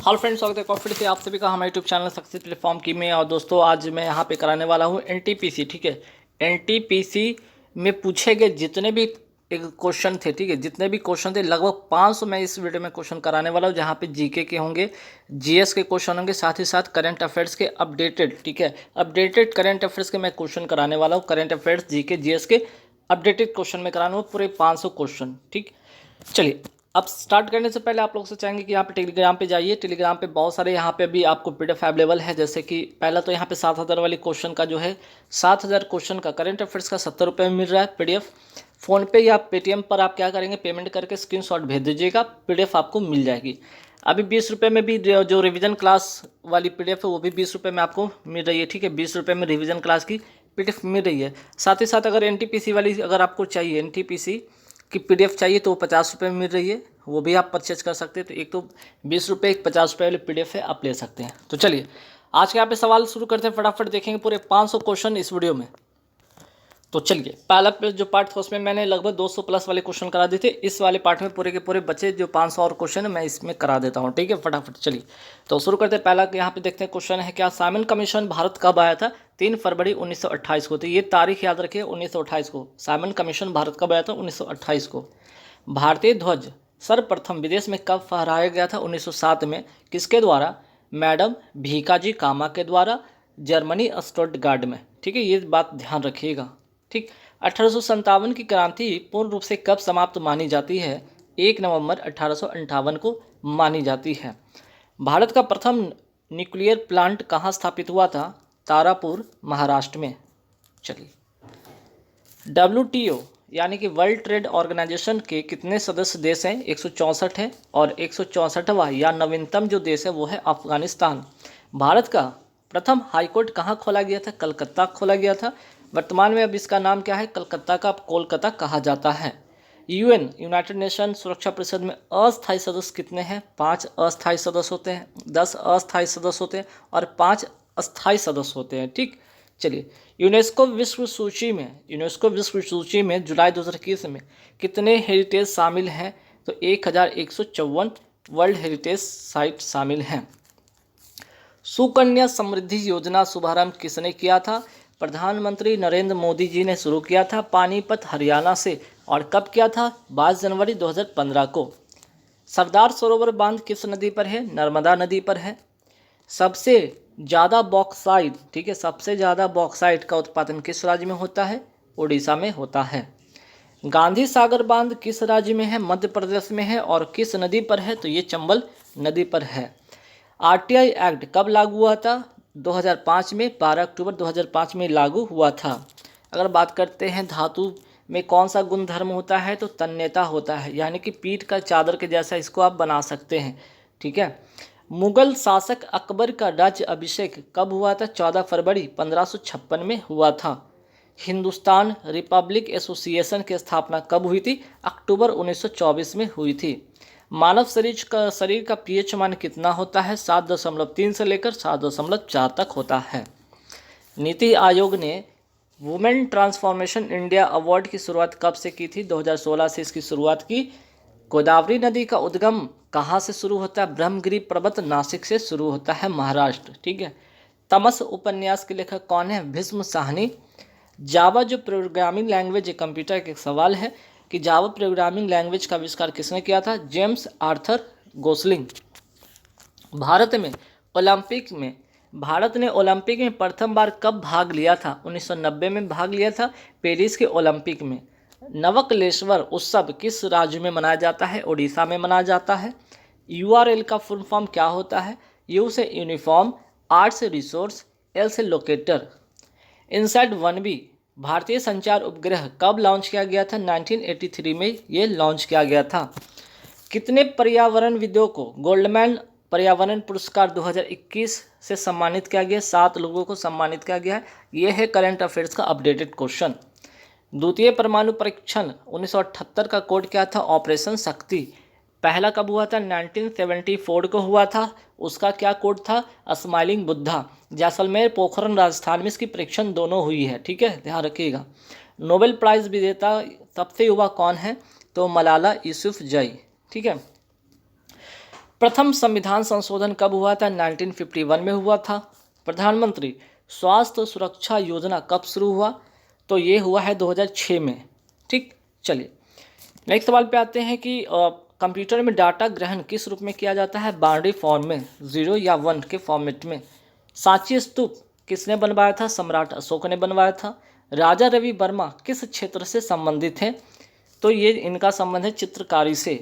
Hello friends, स्वागत है coffee से आप सभी का हमारे यूट्यूब चैनल सक्सेस प्लेटफॉर्म की में। और दोस्तों, आज मैं यहाँ पे कराने वाला हूँ एनटीपीसी। ठीक है, एनटीपीसी में पूछे गए जितने भी एक क्वेश्चन थे, ठीक है, जितने भी क्वेश्चन थे लगभग 500 मैं इस वीडियो में क्वेश्चन कराने वाला हूँ, जहाँ पे जीके के होंगे, जीएस के क्वेश्चन होंगे, साथ ही साथ करंट अफेयर्स के अपडेटेड, ठीक है, अपडेटेड करंट अफेयर्स के मैं क्वेश्चन कराने वाला हूँ। करंट अफेयर्स, जीके, जीएस के अपडेटेड क्वेश्चन में कराना हूँ, पूरे 500 क्वेश्चन। ठीक, चलिए अब स्टार्ट करने से पहले आप लोग से चाहेंगे कि यहाँ पे टेलीग्राम पे जाइए। टेलीग्राम पे बहुत सारे यहाँ पे भी आपको पीडीएफ अवेलेबल है। जैसे कि पहला तो यहाँ पे 7,000 वाली क्वेश्चन का जो है 7,000 क्वेश्चन का करंट अफेयर्स का 70 रुपये में मिल रहा है पीडीएफ। फ़ोनपे या पेटीएम पर आप क्या करेंगे, पेमेंट करके स्क्रीनशॉट भेज दीजिएगा, पीडीएफ आपको मिल जाएगी। अभी 20 रुपये में भी जो रिवीजन क्लास वाली पीडीएफ है वो भी 20 रुपये में आपको मिल रही है। ठीक है, 20 रुपये में रिवीजन क्लास की पीडीएफ मिल रही है। साथ ही साथ अगर एनटीपीसी वाली अगर आपको चाहिए, एनटीपीसी की पीडीएफ चाहिए तो वो 50 रुपये में मिल रही है, वो भी आप परचेज कर सकते हैं। तो एक तो 20 रुपये, एक 50 रुपये वाली पीडीएफ है, आप ले सकते हैं। तो चलिए आज के यहाँ पे सवाल शुरू करते हैं, फटाफट देखेंगे पूरे 500 क्वेश्चन इस वीडियो में। तो चलिए पहला जो पार्ट था उसमें मैंने लगभग 200 प्लस वाले क्वेश्चन करा दिए थे। इस वाले पार्ट में पूरे के पूरे बचे जो 500 और क्वेश्चन है मैं इसमें करा देता हूँ। ठीक है, फटाफट चलिए तो शुरू करते हैं। पहला यहाँ पे देखते हैं क्वेश्चन है, क्या साइमन कमीशन भारत कब आया था? 3 फरवरी 1928 को। तो ये तारीख याद रखिए, 1928 को साइमन कमीशन भारत कब आया था? 1928 को। भारतीय ध्वज सर्वप्रथम विदेश में कब फहराया गया था? 1907 में। किसके द्वारा? मैडम भीकाजी कामा के द्वारा, जर्मनी स्टुटगार्ट में। ठीक है, ये बात ध्यान रखिएगा। ठीक, 1857 की क्रांति पूर्ण रूप से कब समाप्त मानी जाती है? 1 नवंबर 1858 को मानी जाती है। भारत का प्रथम न्यूक्लियर प्लांट कहाँ स्थापित हुआ था? तारापुर, महाराष्ट्र में। चलिए, WTO यानी कि वर्ल्ड ट्रेड ऑर्गेनाइजेशन के कितने सदस्य देश हैं? 164 है। और 164वां या नवीनतम जो देश है वो है अफगानिस्तान। भारत का प्रथम हाईकोर्ट कहाँ खोला गया था? कलकत्ता खोला गया था। वर्तमान में अब इसका नाम क्या है? कलकत्ता का अब कोलकाता कहा जाता है। यूएन यूनाइटेड नेशन सुरक्षा परिषद में अस्थायी सदस्य कितने हैं? 5 अस्थायी सदस्य होते हैं, 10 अस्थायी सदस्य होते हैं और 5 अस्थायी सदस्य होते हैं। ठीक, चलिए यूनेस्को विश्व सूची में जुलाई 2021 में कितने हेरिटेज शामिल हैं? तो 1154 वर्ल्ड हेरिटेज साइट शामिल हैं। सुकन्या समृद्धि योजना शुभारंभ किसने किया था? प्रधानमंत्री नरेंद्र मोदी जी ने शुरू किया था पानीपत, हरियाणा से। और कब किया था? 22 जनवरी 2015 को। सरदार सरोवर बांध किस नदी पर है? नर्मदा नदी पर है। सबसे ज़्यादा बॉक्साइट, ठीक है, सबसे ज़्यादा बॉक्साइट का उत्पादन किस राज्य में होता है? उड़ीसा में होता है। गांधी सागर बांध किस राज्य में है? मध्य प्रदेश में है। और किस नदी पर है? तो ये चंबल नदी पर है। आरटीआई एक्ट कब लागू हुआ था? 2005 में, 12 अक्टूबर 2005 में लागू हुआ था। अगर बात करते हैं धातु में कौन सा गुण धर्म होता है? तो तन्यता होता है, यानी कि पीठ का चादर के जैसा इसको आप बना सकते हैं। ठीक है, मुगल शासक अकबर का राज्य अभिषेक कब हुआ था? 14 फरवरी 1556 में हुआ था। हिंदुस्तान रिपब्लिक एसोसिएशन की स्थापना कब हुई थी? अक्टूबर 1924 में हुई थी। मानव शरीर का पीएच मान कितना होता है? 7.3 से लेकर 7.4 तक होता है। नीति आयोग ने वुमेन ट्रांसफॉर्मेशन इंडिया अवार्ड की शुरुआत कब से की थी? 2016 से इसकी शुरुआत की। गोदावरी नदी का उद्गम कहाँ से शुरू होता है? ब्रह्मगिरी पर्वत नासिक से शुरू होता है, महाराष्ट्र। ठीक है, तमस उपन्यास के लेखक कौन है? भीष्म साहनी। जावा जो प्रोग्रामिंग लैंग्वेज, कंप्यूटर का एक सवाल है कि जावा प्रोग्रामिंग लैंग्वेज का आविष्कार किसने किया था? James Arthur Gosling. भारत ने ओलंपिक में प्रथम बार कब भाग लिया था? 1990 में भाग लिया था, पेरिस के ओलंपिक में। नवकलेश्वर उत्सव किस राज्य में मनाया जाता है? उड़ीसा में मनाया जाता है। यूआरएल का फुल फॉर्म क्या होता है? यू से यूनिफॉर्म, आर से रिसोर्स, एल से लोकेटर। इनसैट 1B भारतीय संचार उपग्रह कब लॉन्च किया गया था? 1983 में ये लॉन्च किया गया था। कितने पर्यावरणविदों को गोल्डमैन पर्यावरण पुरस्कार 2021 से सम्मानित किया गया? 7 लोगों को सम्मानित किया गया है। ये है करंट अफेयर्स का अपडेटेड क्वेश्चन। द्वितीय परमाणु परीक्षण 1978 का कोड क्या था? ऑपरेशन शक्ति। पहला कब हुआ था? 1974 को हुआ था। उसका क्या कोड था? स्माइलिंग बुद्धा। जैसलमेर, पोखरण, राजस्थान में इसकी परीक्षण दोनों हुई है। ठीक है, ध्यान रखिएगा। नोबेल प्राइज़ विजेता सबसे युवा कौन है? तो मलाला यूसुफजई। ठीक है, प्रथम संविधान संशोधन कब हुआ था? 1951 में हुआ था। प्रधानमंत्री स्वास्थ्य सुरक्षा योजना कब शुरू हुआ? तो ये हुआ है 2006 में। ठीक, चलिए नेक्स्ट सवाल पे आते हैं कि कंप्यूटर में डाटा ग्रहण किस रूप में किया जाता है? बाइनरी फॉर्म में, 0 या 1 के फॉर्मेट में। सांची स्तूप किसने बनवाया था? सम्राट अशोक ने बनवाया था। राजा रवि वर्मा किस क्षेत्र से संबंधित हैं? तो ये इनका संबंध है चित्रकारी से।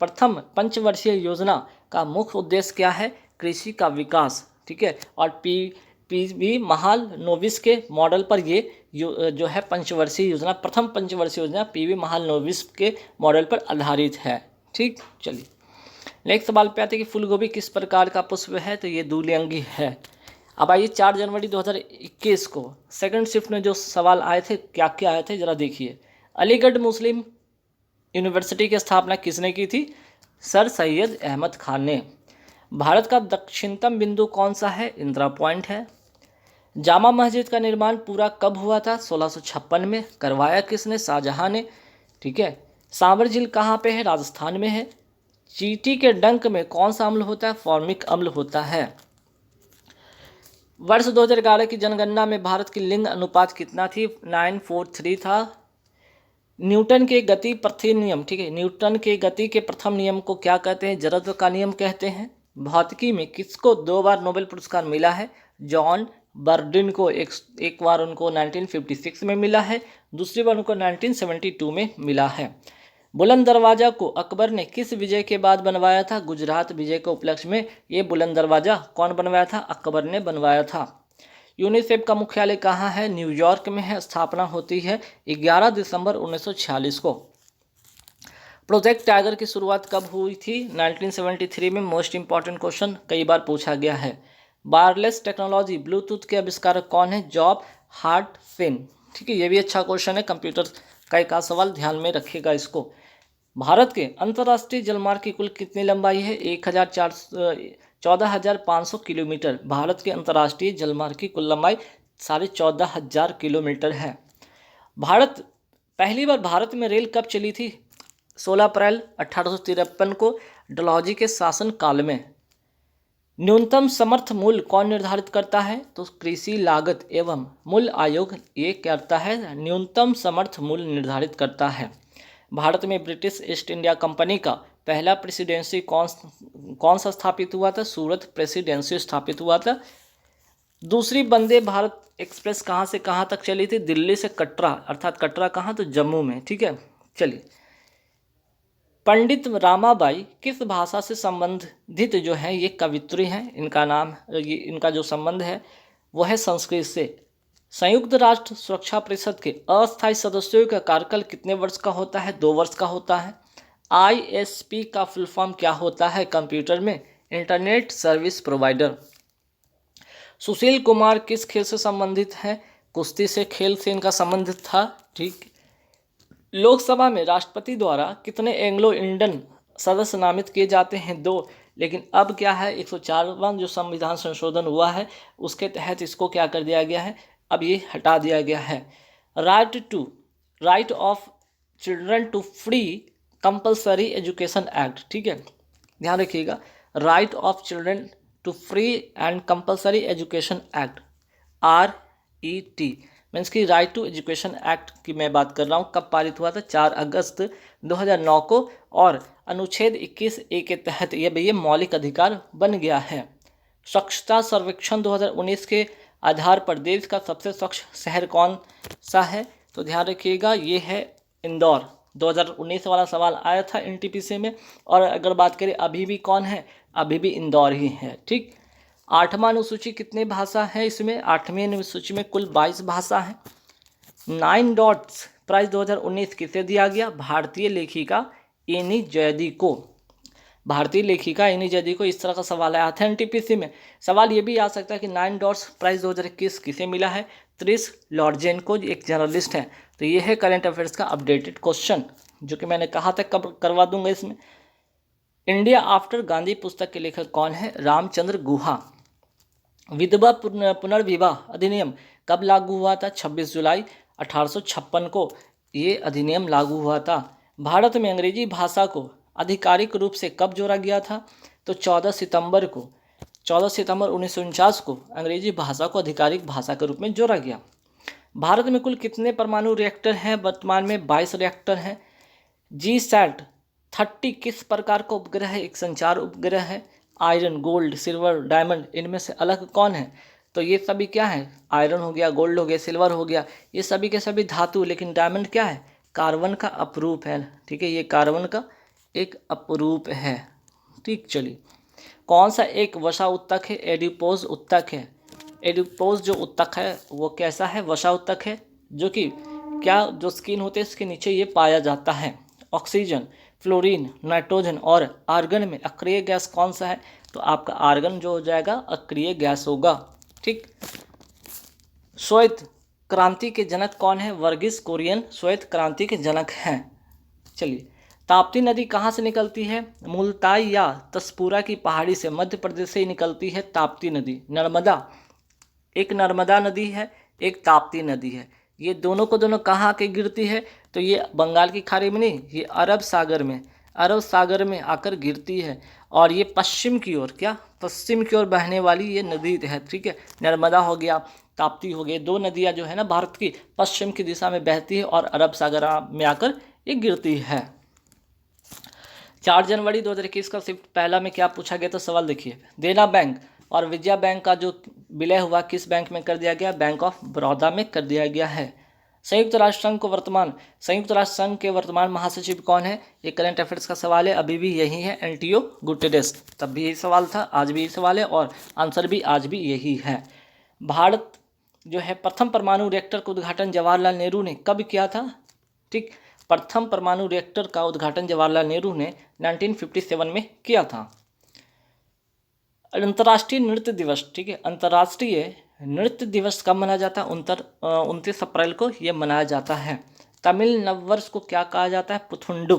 प्रथम पंचवर्षीय योजना का मुख्य उद्देश्य क्या है? कृषि का विकास। ठीक है, और पीवी महालनोबिस के मॉडल पर ये जो है पंचवर्षीय योजना, प्रथम पंचवर्षीय योजना पीवी महालनोबिस के मॉडल पर आधारित है। ठीक, चलिए नेक्स्ट सवाल पे आते हैं कि फूलगोभी किस प्रकार का पुष्प है? तो ये द्विलिंगी है। अब आइए 4 जनवरी 2021 को सेकंड शिफ्ट में जो सवाल आए थे क्या क्या आए थे जरा देखिए। अलीगढ़ मुस्लिम यूनिवर्सिटी की स्थापना किसने की थी? सर सैयद अहमद खान ने। भारत का दक्षिणतम बिंदु कौन सा है? इंदिरा पॉइंट है। जामा मस्जिद का निर्माण पूरा कब हुआ था? 1656 में। करवाया किसने? शाहजहां ने। ठीक है। सांवर झील कहाँ पे है? राजस्थान में है। चींटी के डंक में कौन सा अम्ल होता है? फॉर्मिक अम्ल होता है। वर्ष 2011 की जनगणना में भारत की लिंग अनुपात कितना थी? 9:4:3 था। न्यूटन के गति प्रथम नियम, ठीक है, न्यूटन के गति के प्रथम नियम को क्या कहते हैं? जड़त्व का नियम कहते हैं। भौतिकी में किसको 2 बार नोबेल पुरस्कार मिला है? जॉन बर्डिन को एक बार उनको 1956 में मिला है, दूसरी बार उनको 1972 में मिला है। बुलंद दरवाजा को अकबर ने किस विजय के बाद बनवाया था? गुजरात विजय के उपलक्ष्य में ये बुलंद दरवाजा कौन बनवाया था? अकबर ने बनवाया था। यूनिसेफ का मुख्यालय कहाँ है? न्यूयॉर्क में है। स्थापना होती है 11 दिसंबर 1946 को। प्रोजेक्ट टाइगर की शुरुआत कब हुई थी? 1973 में। मोस्ट इंपॉर्टेंट क्वेश्चन, कई बार पूछा गया है। वायरलेस टेक्नोलॉजी ब्लूटूथ के आविष्कारक कौन है? जॉब हार्टसन। ठीक है, ये भी अच्छा क्वेश्चन है, कंप्यूटर का एक सवाल, ध्यान में रखिएगा इसको। भारत के अंतर्राष्ट्रीय जलमार्ग की कुल कितनी लंबाई है? 14,500 किलोमीटर। भारत के अंतर्राष्ट्रीय जलमार्ग की कुल लंबाई 14,500 किलोमीटर है। पहली बार भारत में रेल कब चली थी? 16 अप्रैल 1853 को डलहौजी के शासन काल में। न्यूनतम समर्थ मूल्य कौन निर्धारित करता है? तो कृषि लागत एवं मूल्य आयोग ये करता है, न्यूनतम समर्थ मूल्य निर्धारित करता है। भारत में ब्रिटिश ईस्ट इंडिया कंपनी का पहला प्रेसिडेंसी कौन सा स्थापित हुआ था? सूरत प्रेसिडेंसी स्थापित हुआ था। दूसरी वंदे भारत एक्सप्रेस कहाँ से कहाँ तक चली थी? दिल्ली से कटरा, अर्थात कटरा कहाँ? तो जम्मू में। ठीक है, चलिए। पंडित रामाबाई किस भाषा से संबंधित जो है? ये कवित्री हैं, इनका नाम, ये इनका जो संबंध है वो है संस्कृत से। संयुक्त राष्ट्र सुरक्षा परिषद के अस्थायी सदस्यों का कार्यकाल कितने वर्ष का होता है? 2 वर्ष का होता है। ISP का फुल फॉर्म क्या होता है कंप्यूटर में? Internet service provider. Sushil Kumar किस खेल से संबंधित हैं? कुश्ती से, खेल से इनका संबंध था। ठीक। लोकसभा में राष्ट्रपति द्वारा कितने एंग्लो इंडियन सदस्य नामित किए जाते हैं? 2। लेकिन अब क्या है, 104वां जो संविधान संशोधन हुआ है उसके तहत इसको क्या कर दिया गया है? अब ये हटा दिया गया है। Right of children to free compulsory education act. ठीक है, ध्यान रखिएगा, right of children to free and compulsory education act, RET means की राइट टू एजुकेशन एक्ट की मैं बात कर रहा हूँ। कब पारित हुआ था? 4 अगस्त 2009 को। और अनुच्छेद 21A के तहत ये मौलिक अधिकार बन गया है। स्वच्छता सर्वेक्षण 2019 के आधार पर देश का सबसे स्वच्छ शहर कौन सा है? तो ध्यान रखिएगा, ये है इंदौर। 2019 वाला सवाल आया था NTPC में। और अगर बात करें अभी भी कौन है? अभी भी इंदौर ही है। ठीक। 8वां अनुसूची कितने भाषा है इसमें? 8वीं अनुसूची में कुल 22 भाषा है। 9 डॉट्स प्राइज 2019 किसे दिया गया? भारतीय लेखिका एनी जैदी को। भारतीय लेखिका एनी जैदी को। इस तरह का सवाल आया था NTPC में। सवाल ये भी आ सकता है कि 9 डॉट्स प्राइज 2021 किसे मिला है? त्रिश लॉर्जेन को, एक जर्नलिस्ट हैं। तो ये है करंट अफेयर्स का अपडेटेड क्वेश्चन, जो कि मैंने कहा था कब करवा दूंगा इसमें। इंडिया आफ्टर गांधी पुस्तक के लेखक कौन है? रामचंद्र गुहा। विधवा पुनर्विवाह अधिनियम कब लागू हुआ था? 26 जुलाई 1856 को ये अधिनियम लागू हुआ था। भारत में अंग्रेजी भाषा को आधिकारिक रूप से कब जोड़ा गया था? तो 14 सितंबर 1949 को अंग्रेजी भाषा को आधिकारिक भाषा के रूप में जोड़ा गया। भारत में कुल कितने परमाणु रिएक्टर हैं? वर्तमान में 22 रिएक्टर हैं। GSAT-30 किस प्रकार का उपग्रह है? एक संचार उपग्रह है। आयरन, गोल्ड, सिल्वर, डायमंड, इनमें से अलग कौन है? तो ये सभी क्या है? आयरन हो गया, गोल्ड हो गया, सिल्वर हो गया, ये सभी के सभी धातु। लेकिन डायमंड क्या है? कार्बन का अपरूप है। ठीक है, ये कार्बन का एक अपरूप है। ठीक, चलिए, कौन सा एक वसा उत्तक है? एडिपोज उत्तक है। एडिपोज जो उत्तक है वो कैसा है? वसा उत्तक है, जो कि क्या जो स्किन होते हैं इसके नीचे ये पाया जाता है। ऑक्सीजन, फ्लोरीन, नाइट्रोजन और आर्गन में अक्रिय गैस कौन सा है? तो आपका आर्गन जो हो जाएगा अक्रिय गैस होगा। ठीक, श्वेत क्रांति के जनक कौन है? वर्गीस कुरियन श्वेत क्रांति के जनक हैं। चलिए, ताप्ती नदी कहाँ से निकलती है? मुल्ताई या तसपुरा की पहाड़ी से, मध्य प्रदेश से ही निकलती है ताप्ती नदी। नर्मदा, एक नर्मदा नदी है, एक ताप्ती नदी है। ये दोनों को दोनों कहाँ आके गिरती है? तो ये बंगाल की खाड़ी में नहीं, ये अरब सागर में आकर गिरती है। और ये पश्चिम की ओर, क्या पश्चिम की ओर बहने वाली ये नदी है। ठीक है, नर्मदा हो गया, ताप्ती हो गई, दो नदियाँ जो है ना भारत की पश्चिम की दिशा में बहती है और अरब सागर में आकर ये गिरती है। 4 जनवरी 2021 का शिफ्ट पहला में क्या पूछा गया? तो सवाल देखिए, देना बैंक और विजया बैंक का जो विलय हुआ किस बैंक में कर दिया गया? बैंक ऑफ बड़ौदा में कर दिया गया है। संयुक्त राष्ट्र संघ के वर्तमान महासचिव कौन है? ये करंट अफेयर्स का सवाल है, अभी भी यही है, एंटियो गुटेरेस। तब भी यही सवाल था, आज भी यही सवाल है और आंसर भी आज भी यही है। भारत जो है प्रथम परमाणु रिएक्टर का उद्घाटन जवाहरलाल नेहरू ने कब किया था? ठीक, प्रथम परमाणु रिएक्टर का उद्घाटन जवाहरलाल नेहरू ने 1957 में किया था। अंतर्राष्ट्रीय नृत्य दिवस, ठीक है, अंतर्राष्ट्रीय नृत्य दिवस कब मनाया जाता है? 29 अप्रैल को यह मनाया जाता है। तमिल नववर्ष को क्या कहा जाता है? पुथुंडु।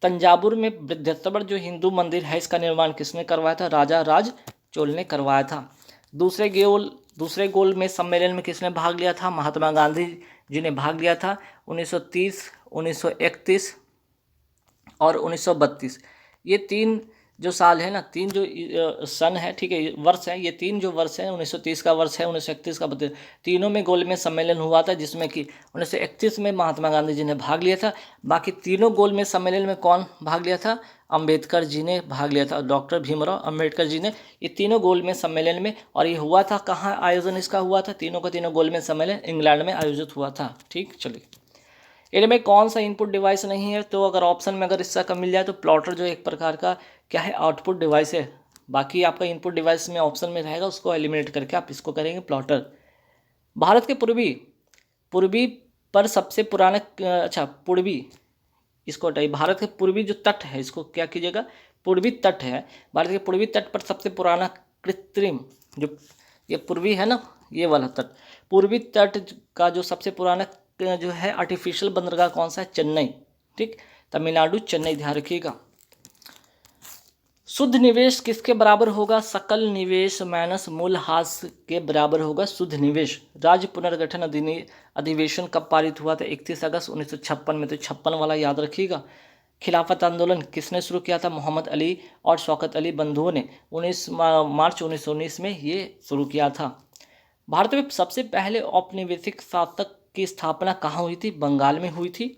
तंजावुर में बृहत्तर जो हिंदू मंदिर है इसका निर्माण किसने करवाया था? राजा राज चोल ने करवाया था। दूसरे गोल में सम्मेलन में किसने भाग लिया था? महात्मा गांधी जी ने भाग लिया था। 1930, 1931 और 1932, ये तीन जो साल है ना, तीन जो सन है, ठीक है, वर्ष है, ये तीन जो वर्ष है, 1930 का वर्ष है, 1931 का, तीनों में गोल में सम्मेलन हुआ था, जिसमें कि 1931 में महात्मा गांधी जी ने भाग लिया था। बाकी तीनों गोल में सम्मेलन में कौन भाग लिया था? अंबेडकर जी ने भाग लिया था, डॉक्टर भीमराव अंबेडकर जी ने। ये तीनों गोल में सम्मेलन में, और ये हुआ था कहाँ आयोजन इसका हुआ था? तीनों का तीनों गोल में सम्मेलन इंग्लैंड में आयोजित हुआ था। ठीक, चलिए, इनमें कौन सा इनपुट डिवाइस नहीं है? तो अगर ऑप्शन में अगर इसका कम मिल जाए तो प्लॉटर जो एक प्रकार का क्या है? आउटपुट डिवाइस है। बाकी आपका इनपुट डिवाइस में ऑप्शन में रहेगा, उसको एलिमिनेट करके आप इसको करेंगे प्लॉटर। भारत के पूर्वी पर सबसे पुराना, पूर्वी, इसको हटाइए, भारत के पूर्वी जो तट है इसको क्या कीजिएगा? पूर्वी तट है, भारत के पूर्वी तट पर सबसे पुराना कृत्रिम, जो ये पूर्वी है ना, ये वाला तट, पूर्वी तट का जो सबसे पुराना जो है आर्टिफिशियल बंदरगाह कौन सा है? चेन्नई। ठीक, तमिलनाडु, चेन्नई, ध्यान रखिएगा। शुद्ध निवेश किसके बराबर होगा? सकल निवेश माइनस मूल्यह्रास के बराबर होगा शुद्ध निवेश। राज्य पुनर्गठन अधिवेशन कब पारित हुआ था? 31 अगस्त 1956 में, तो 56 वाला याद रखिएगा। खिलाफत आंदोलन किसने शुरू किया था? मोहम्मद अली और शौकत अली बंधुओं ने 19 मार्च 1919 में ये शुरू किया था। भारत में सबसे पहले औपनिवेशिक शासक की स्थापना कहाँ हुई थी? बंगाल में हुई थी।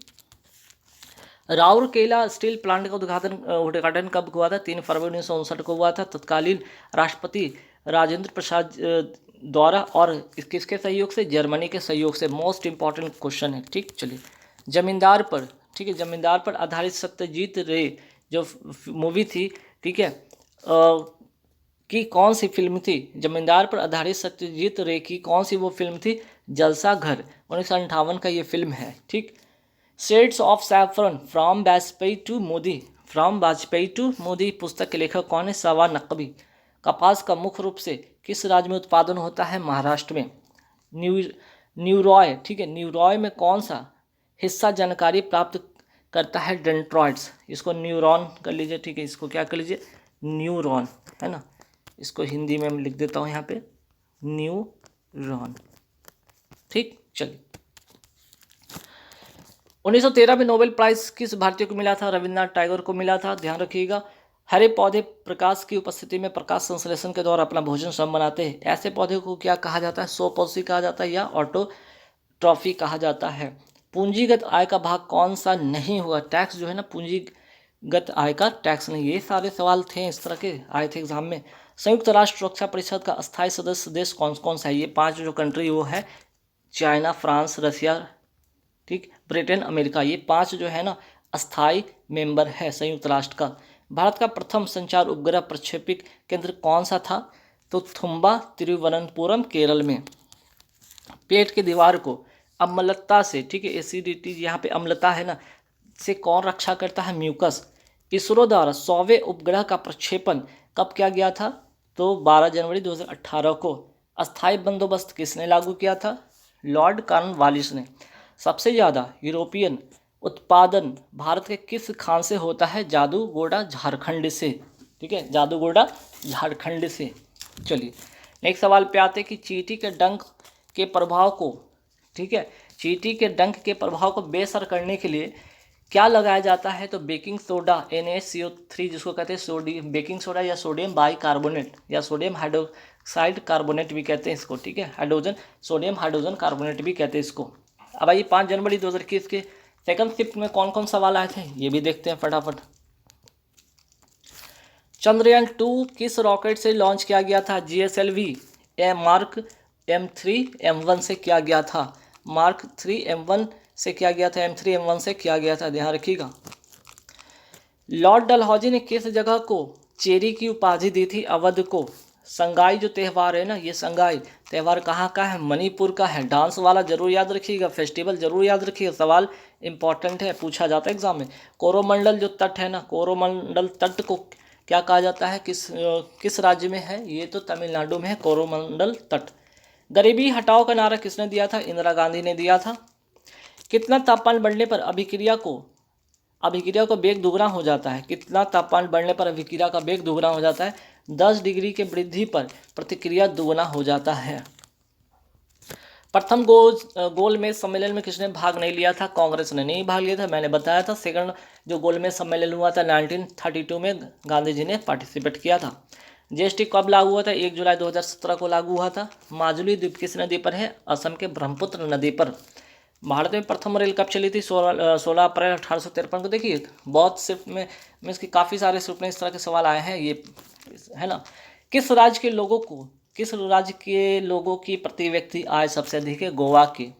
राउरकेला स्टील प्लांट का उद्घाटन कब हुआ था? 3 फरवरी 1959 को हुआ था, तत्कालीन राष्ट्रपति राजेंद्र प्रसाद द्वारा, और किसके सहयोग से? जर्मनी के सहयोग से। मोस्ट इंपॉर्टेंट क्वेश्चन है। ठीक, चलिए, जमींदार पर, ठीक है, जमींदार पर आधारित सत्यजीत रे जो मूवी थी, ठीक है, की कौन सी फिल्म थी? जमींदार पर आधारित सत्यजीत रे की कौन सी वो फिल्म थी? जलसा घर, 1958 का ये फिल्म है। ठीक, shades of saffron from Vajpayee to Modi पुस्तक के लेखक कौन है? सवा नकवी। कपास का मुख्य रूप से किस राज्य में उत्पादन होता है? महाराष्ट्र में। न्यूरॉय, ठीक है, न्यूरॉय में कौन सा हिस्सा जानकारी प्राप्त करता है? डेंड्रॉइड्स। इसको न्यूरॉन कर लीजिए, ठीक है, इसको क्या कर लीजिए? न्यूरॉन, है ना, इसको हिंदी में मैं लिख देता हूँ यहाँ पे, न्यूरॉन। ठीक, चलिए, 1913 में नोबेल प्राइज किस भारतीय को मिला था? रविन्द्रनाथ टैगोर को मिला था, ध्यान रखिएगा। हरे पौधे प्रकाश की उपस्थिति में प्रकाश संश्लेषण के द्वारा अपना भोजन स्वयं बनाते हैं। ऐसे पौधे को क्या कहा जाता है? स्वपोषी कहा जाता है या ऑटोट्रॉफी कहा जाता है। पूंजीगत आय का भाग कौन सा नहीं हुआ? टैक्स जो है ना, पूंजीगत आय का टैक्स नहीं। ये सारे सवाल थे इस तरह के आए थे एग्जाम में। संयुक्त राष्ट्र सुरक्षा परिषद का अस्थायी सदस्य देश कौन कौन सा है? ये 5 जो कंट्री वो है चाइना, फ्रांस, रसिया, ठीक, ब्रिटेन, अमेरिका। ये 5 जो है ना अस्थाई मेंबर है संयुक्त राष्ट्र का। भारत का प्रथम संचार उपग्रह प्रक्षेपित केंद्र कौन सा था? तो थुम्बा, तिरुवनंतपुरम, केरल में। पेट की दीवार को अम्लता से, ठीक है, एसिडिटी यहाँ पे अम्लता है ना, से कौन रक्षा करता है? म्यूकस। इसरो द्वारा 100वें उपग्रह का प्रक्षेपण कब किया गया था? तो 12 जनवरी 2018 को। अस्थायी बंदोबस्त किसने लागू किया था? लॉर्ड कॉर्नवालिस ने। सबसे ज़्यादा यूरोपियन उत्पादन भारत के किस खान से होता है? जादूगोड़ा झारखंड से, ठीक है, जादूगोड़ा झारखंड से। चलिए नेक्स्ट सवाल पे आते हैं कि चींटी के डंक के प्रभाव को, ठीक है, चींटी के डंक के प्रभाव को बेअसर करने के लिए क्या लगाया जाता है? तो बेकिंग सोडा NaCO3 जिसको कहते हैं सोडियम बेकिंग सोडा या सोडियम बाइकार्बोनेट या सोडियम हाइड्रोक्साइड कार्बोनेट भी कहते हैं इसको, ठीक है, हाइड्रोजन सोडियम हाइड्रोजन कार्बोनेट भी कहते हैं इसको। अब आइए 5 जनवरी 2021 के सेकंड शिफ्ट में कौन कौन सवाल आए थे ये भी देखते हैं फटाफट। चंद्रयान 2 किस रॉकेट से लॉन्च किया गया था? GSLV मार्क M3 M1 से किया गया था। मार्क 3 M1 से किया गया था, M3 M1 से किया गया था, ध्यान रखिएगा। लॉर्ड डलहौजी ने किस जगह को चेरी की उपाधि दी थी? अवध को। संगाई जो त्यौहार है ना, ये संगाई त्यौहार कहाँ का है? मणिपुर का है। डांस वाला जरूर याद रखिएगा, फेस्टिवल जरूर याद रखिएगा, सवाल इंपॉर्टेंट है, पूछा जाता है एग्जाम में। कोरोमंडल जो तट है ना, कोरोमंडल तट को क्या कहा जाता है? किस राज्य में है? ये तो तमिलनाडु में है कोरोमंडल तट। गरीबी हटाओ का नारा किसने दिया था? इंदिरा गांधी ने दिया था। कितना तापमान बढ़ने पर अभिक्रिया को वेग दुगना हो जाता है? कितना तापमान बढ़ने पर अभिक्रिया का वेग दुगना हो जाता है? 10 डिग्री के वृद्धि पर प्रतिक्रिया दुगना हो जाता है। प्रथम गोलमेज सम्मेलन में किसने भाग नहीं लिया था? कांग्रेस ने नहीं भाग लिया था, मैंने बताया था। सेकंड जो गोलमेज सम्मेलन हुआ था 1932 में गांधी जी ने पार्टिसिपेट किया था। GST कब लागू हुआ था? 1 जुलाई 2017 को लागू हुआ था। माजुली द्वीप किस नदी पर है? असम के ब्रह्मपुत्र नदी पर। भारत में प्रथम रेल कब चली थी? 16 अप्रैल 1853 को। देखिए बहुत शिफ्ट में मीन्स कि काफ़ी सारे शिफ्ट में इस तरह के सवाल आए हैं, ये है ना। किस राज्य के लोगों की प्रति व्यक्ति आय सबसे अधिक है? गोवा की।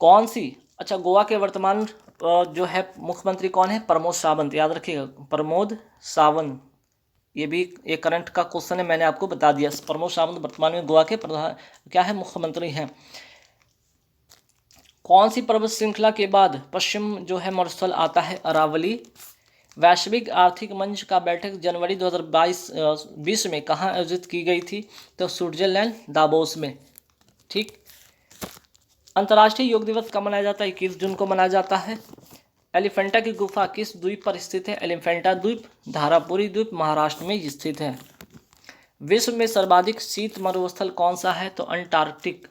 कौन सी? अच्छा, गोवा के वर्तमान जो है मुख्यमंत्री कौन है? प्रमोद सावंत, याद रखिएगा, प्रमोद सावंत। ये भी एक करंट का क्वेश्चन है, मैंने आपको बता दिया। प्रमोद सावंत वर्तमान में गोवा के प्रधान क्या है? मुख्यमंत्री हैं। कौन सी पर्वत श्रृंखला के बाद पश्चिम जो है मरुस्थल आता है? अरावली। वैश्विक आर्थिक मंच का बैठक जनवरी 2020 में कहाँ आयोजित की गई थी? तो स्विट्जरलैंड, दावोस में, ठीक। अंतर्राष्ट्रीय योग दिवस कब मनाया जाता है? 21 जून को मनाया जाता है। एलिफेंटा की गुफा किस द्वीप पर स्थित है? एलिफेंटा द्वीप, धारापुरी द्वीप, महाराष्ट्र में स्थित है। विश्व में सर्वाधिक शीत मरुस्थल कौन सा है? तो अंटार्कटिक।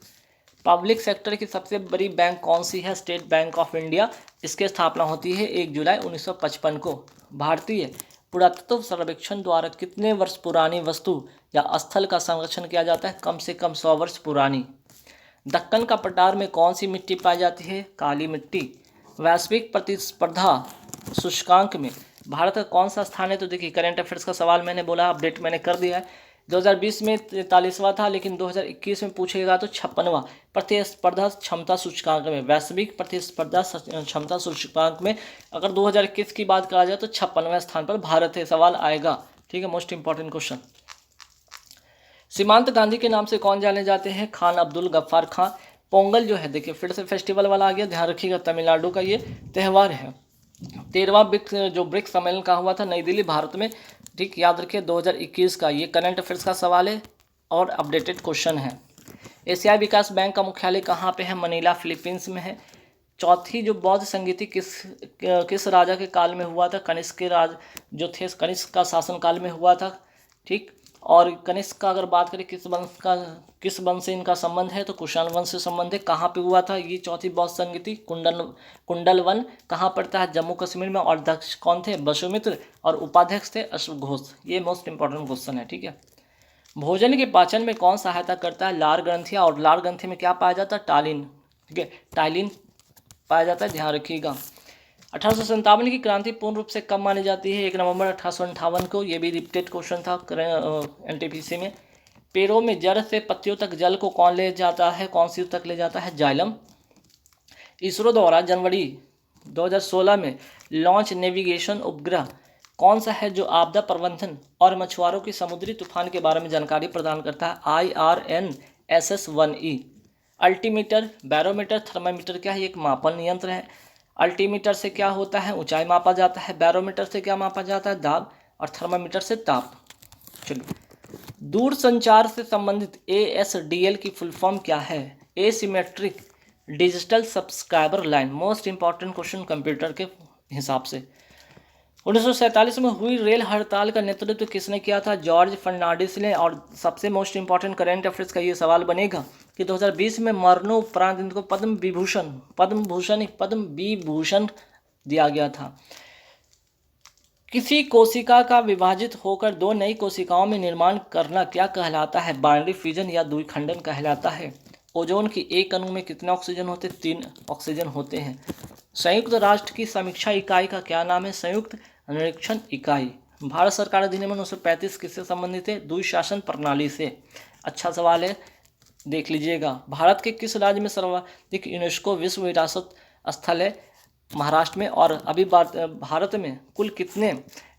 पब्लिक सेक्टर की सबसे बड़ी बैंक कौन सी है? State bank of India. इसकी स्थापना होती है 1 जुलाई 1955 को। भारतीय पुरातत्व सर्वेक्षण द्वारा कितने वर्ष पुरानी वस्तु या स्थल का संरक्षण किया जाता है? कम से कम 100 वर्ष पुरानी। दक्कन का पठार में कौन सी मिट्टी पाई जाती है? काली मिट्टी। वैश्विक प्रतिस्पर्धा सूचकांक में भारत का कौन सा स्थान है? तो देखिए करंट अफेयर्स का सवाल मैंने बोला, अपडेट मैंने कर दिया है। 2020 में 43वां था, लेकिन 2021 में पूछेगा तो 56वां। प्रतिस्पर्धा क्षमता सूचकांक में, वैश्विक प्रतिस्पर्धा क्षमता सूचकांक में अगर 2021 की बात करा जाए तो 56वें स्थान पर भारत है, सवाल आएगा, ठीक है, मोस्ट इंपॉर्टेंट क्वेश्चन। सीमांत गांधी के नाम से कौन जाने जाते हैं? खान अब्दुल गफ्फार खान। पोंगल जो है, देखिए फिर से फेस्टिवल वाला आ गया, ध्यान रखिएगा, तमिलनाडु का ये त्यौहार है। 13वां ब्रिक्स सम्मेलन का हुआ था नई दिल्ली, भारत में, ठीक, याद रखिए 2021 का। ये करंट अफेयर्स का सवाल है और अपडेटेड क्वेश्चन है। एशियाई विकास बैंक का मुख्यालय कहाँ पे है? मनीला, फिलीपींस में है। चौथी जो बौद्ध संगीति किस राजा के काल में हुआ था? कनिष्क के राज जो थे, कनिष्क का शासन काल में हुआ था, ठीक। और कनिष्क का अगर बात करें किस वंश से इनका संबंध है तो कुषाण वंश से संबंध है। कहाँ पे हुआ था ये चौथी बौद्ध संगति? कुंडल वन कहाँ पड़ता है? जम्मू कश्मीर में। और अध्यक्ष कौन थे? वसुमित्र। और उपाध्यक्ष थे अश्व घोष। ये मोस्ट इंपॉर्टेंट क्वेश्चन है, ठीक है। भोजन के पाचन में कौन सहायता करता है? लार ग्रंथियाँ। और लार ग्रंथि में क्या पाया जाता है? टालिन, ठीक है, टाइलिन पाया जाता है, ध्यान रखिएगा। 1857 की क्रांति पूर्ण रूप से कब मानी जाती है? 1 नवंबर 1858 को। ये भी रिपीटेड क्वेश्चन था एनटीपीसी में। पेड़ों में जड़ से पत्तियों तक जल को कौन ले जाता है? कौन सी तक ले जाता है? जाइलम। इसरो द्वारा जनवरी 2016 में लॉन्च नेविगेशन उपग्रह कौन सा है जो आपदा प्रबंधन और मछुआरों की समुद्री तूफान के बारे में जानकारी प्रदान करता है? IRNSS-1E। अल्टीमीटर, बैरोमीटर, थर्मामीटर क्या है? एक मापन यंत्र है। अल्टीमीटर से क्या होता है? ऊंचाई मापा जाता है। बैरोमीटर से क्या मापा जाता है? दाब। और थर्मामीटर से ताप। चलिए, दूर संचार से संबंधित ASDL की फुल फॉर्म क्या है? Asymmetric digital subscriber line. Most important question computer के हिसाब से। 1947 में हुई रेल हड़ताल का नेतृत्व किसने किया था? जॉर्ज फर्नांडिस ने। और सबसे मोस्ट इंपॉर्टेंट करंट अफेयर्स का ये सवाल बनेगा कि 2020 में मरणोपरांत इनको पद्म विभूषण दिया गया था। किसी कोशिका का विभाजित होकर दो नई कोशिकाओं में निर्माण करना क्या कहलाता है? बाइनरी फ्यूजन या द्विखंडन कहलाता है। ओजोन की एक अणु में कितने ऑक्सीजन होते हैं? 3 ऑक्सीजन होते हैं। संयुक्त राष्ट्र की समीक्षा इकाई का क्या नाम है? संयुक्त निरीक्षण इकाई। भारत सरकार अधिनियम 1935 किससे संबंधित है? द्विशासन प्रणाली से। अच्छा सवाल है, देख लीजिएगा। भारत के किस राज्य में सर्वाधिक यूनेस्को विश्व विरासत स्थल है? महाराष्ट्र में। और अभी भारत में कुल कितने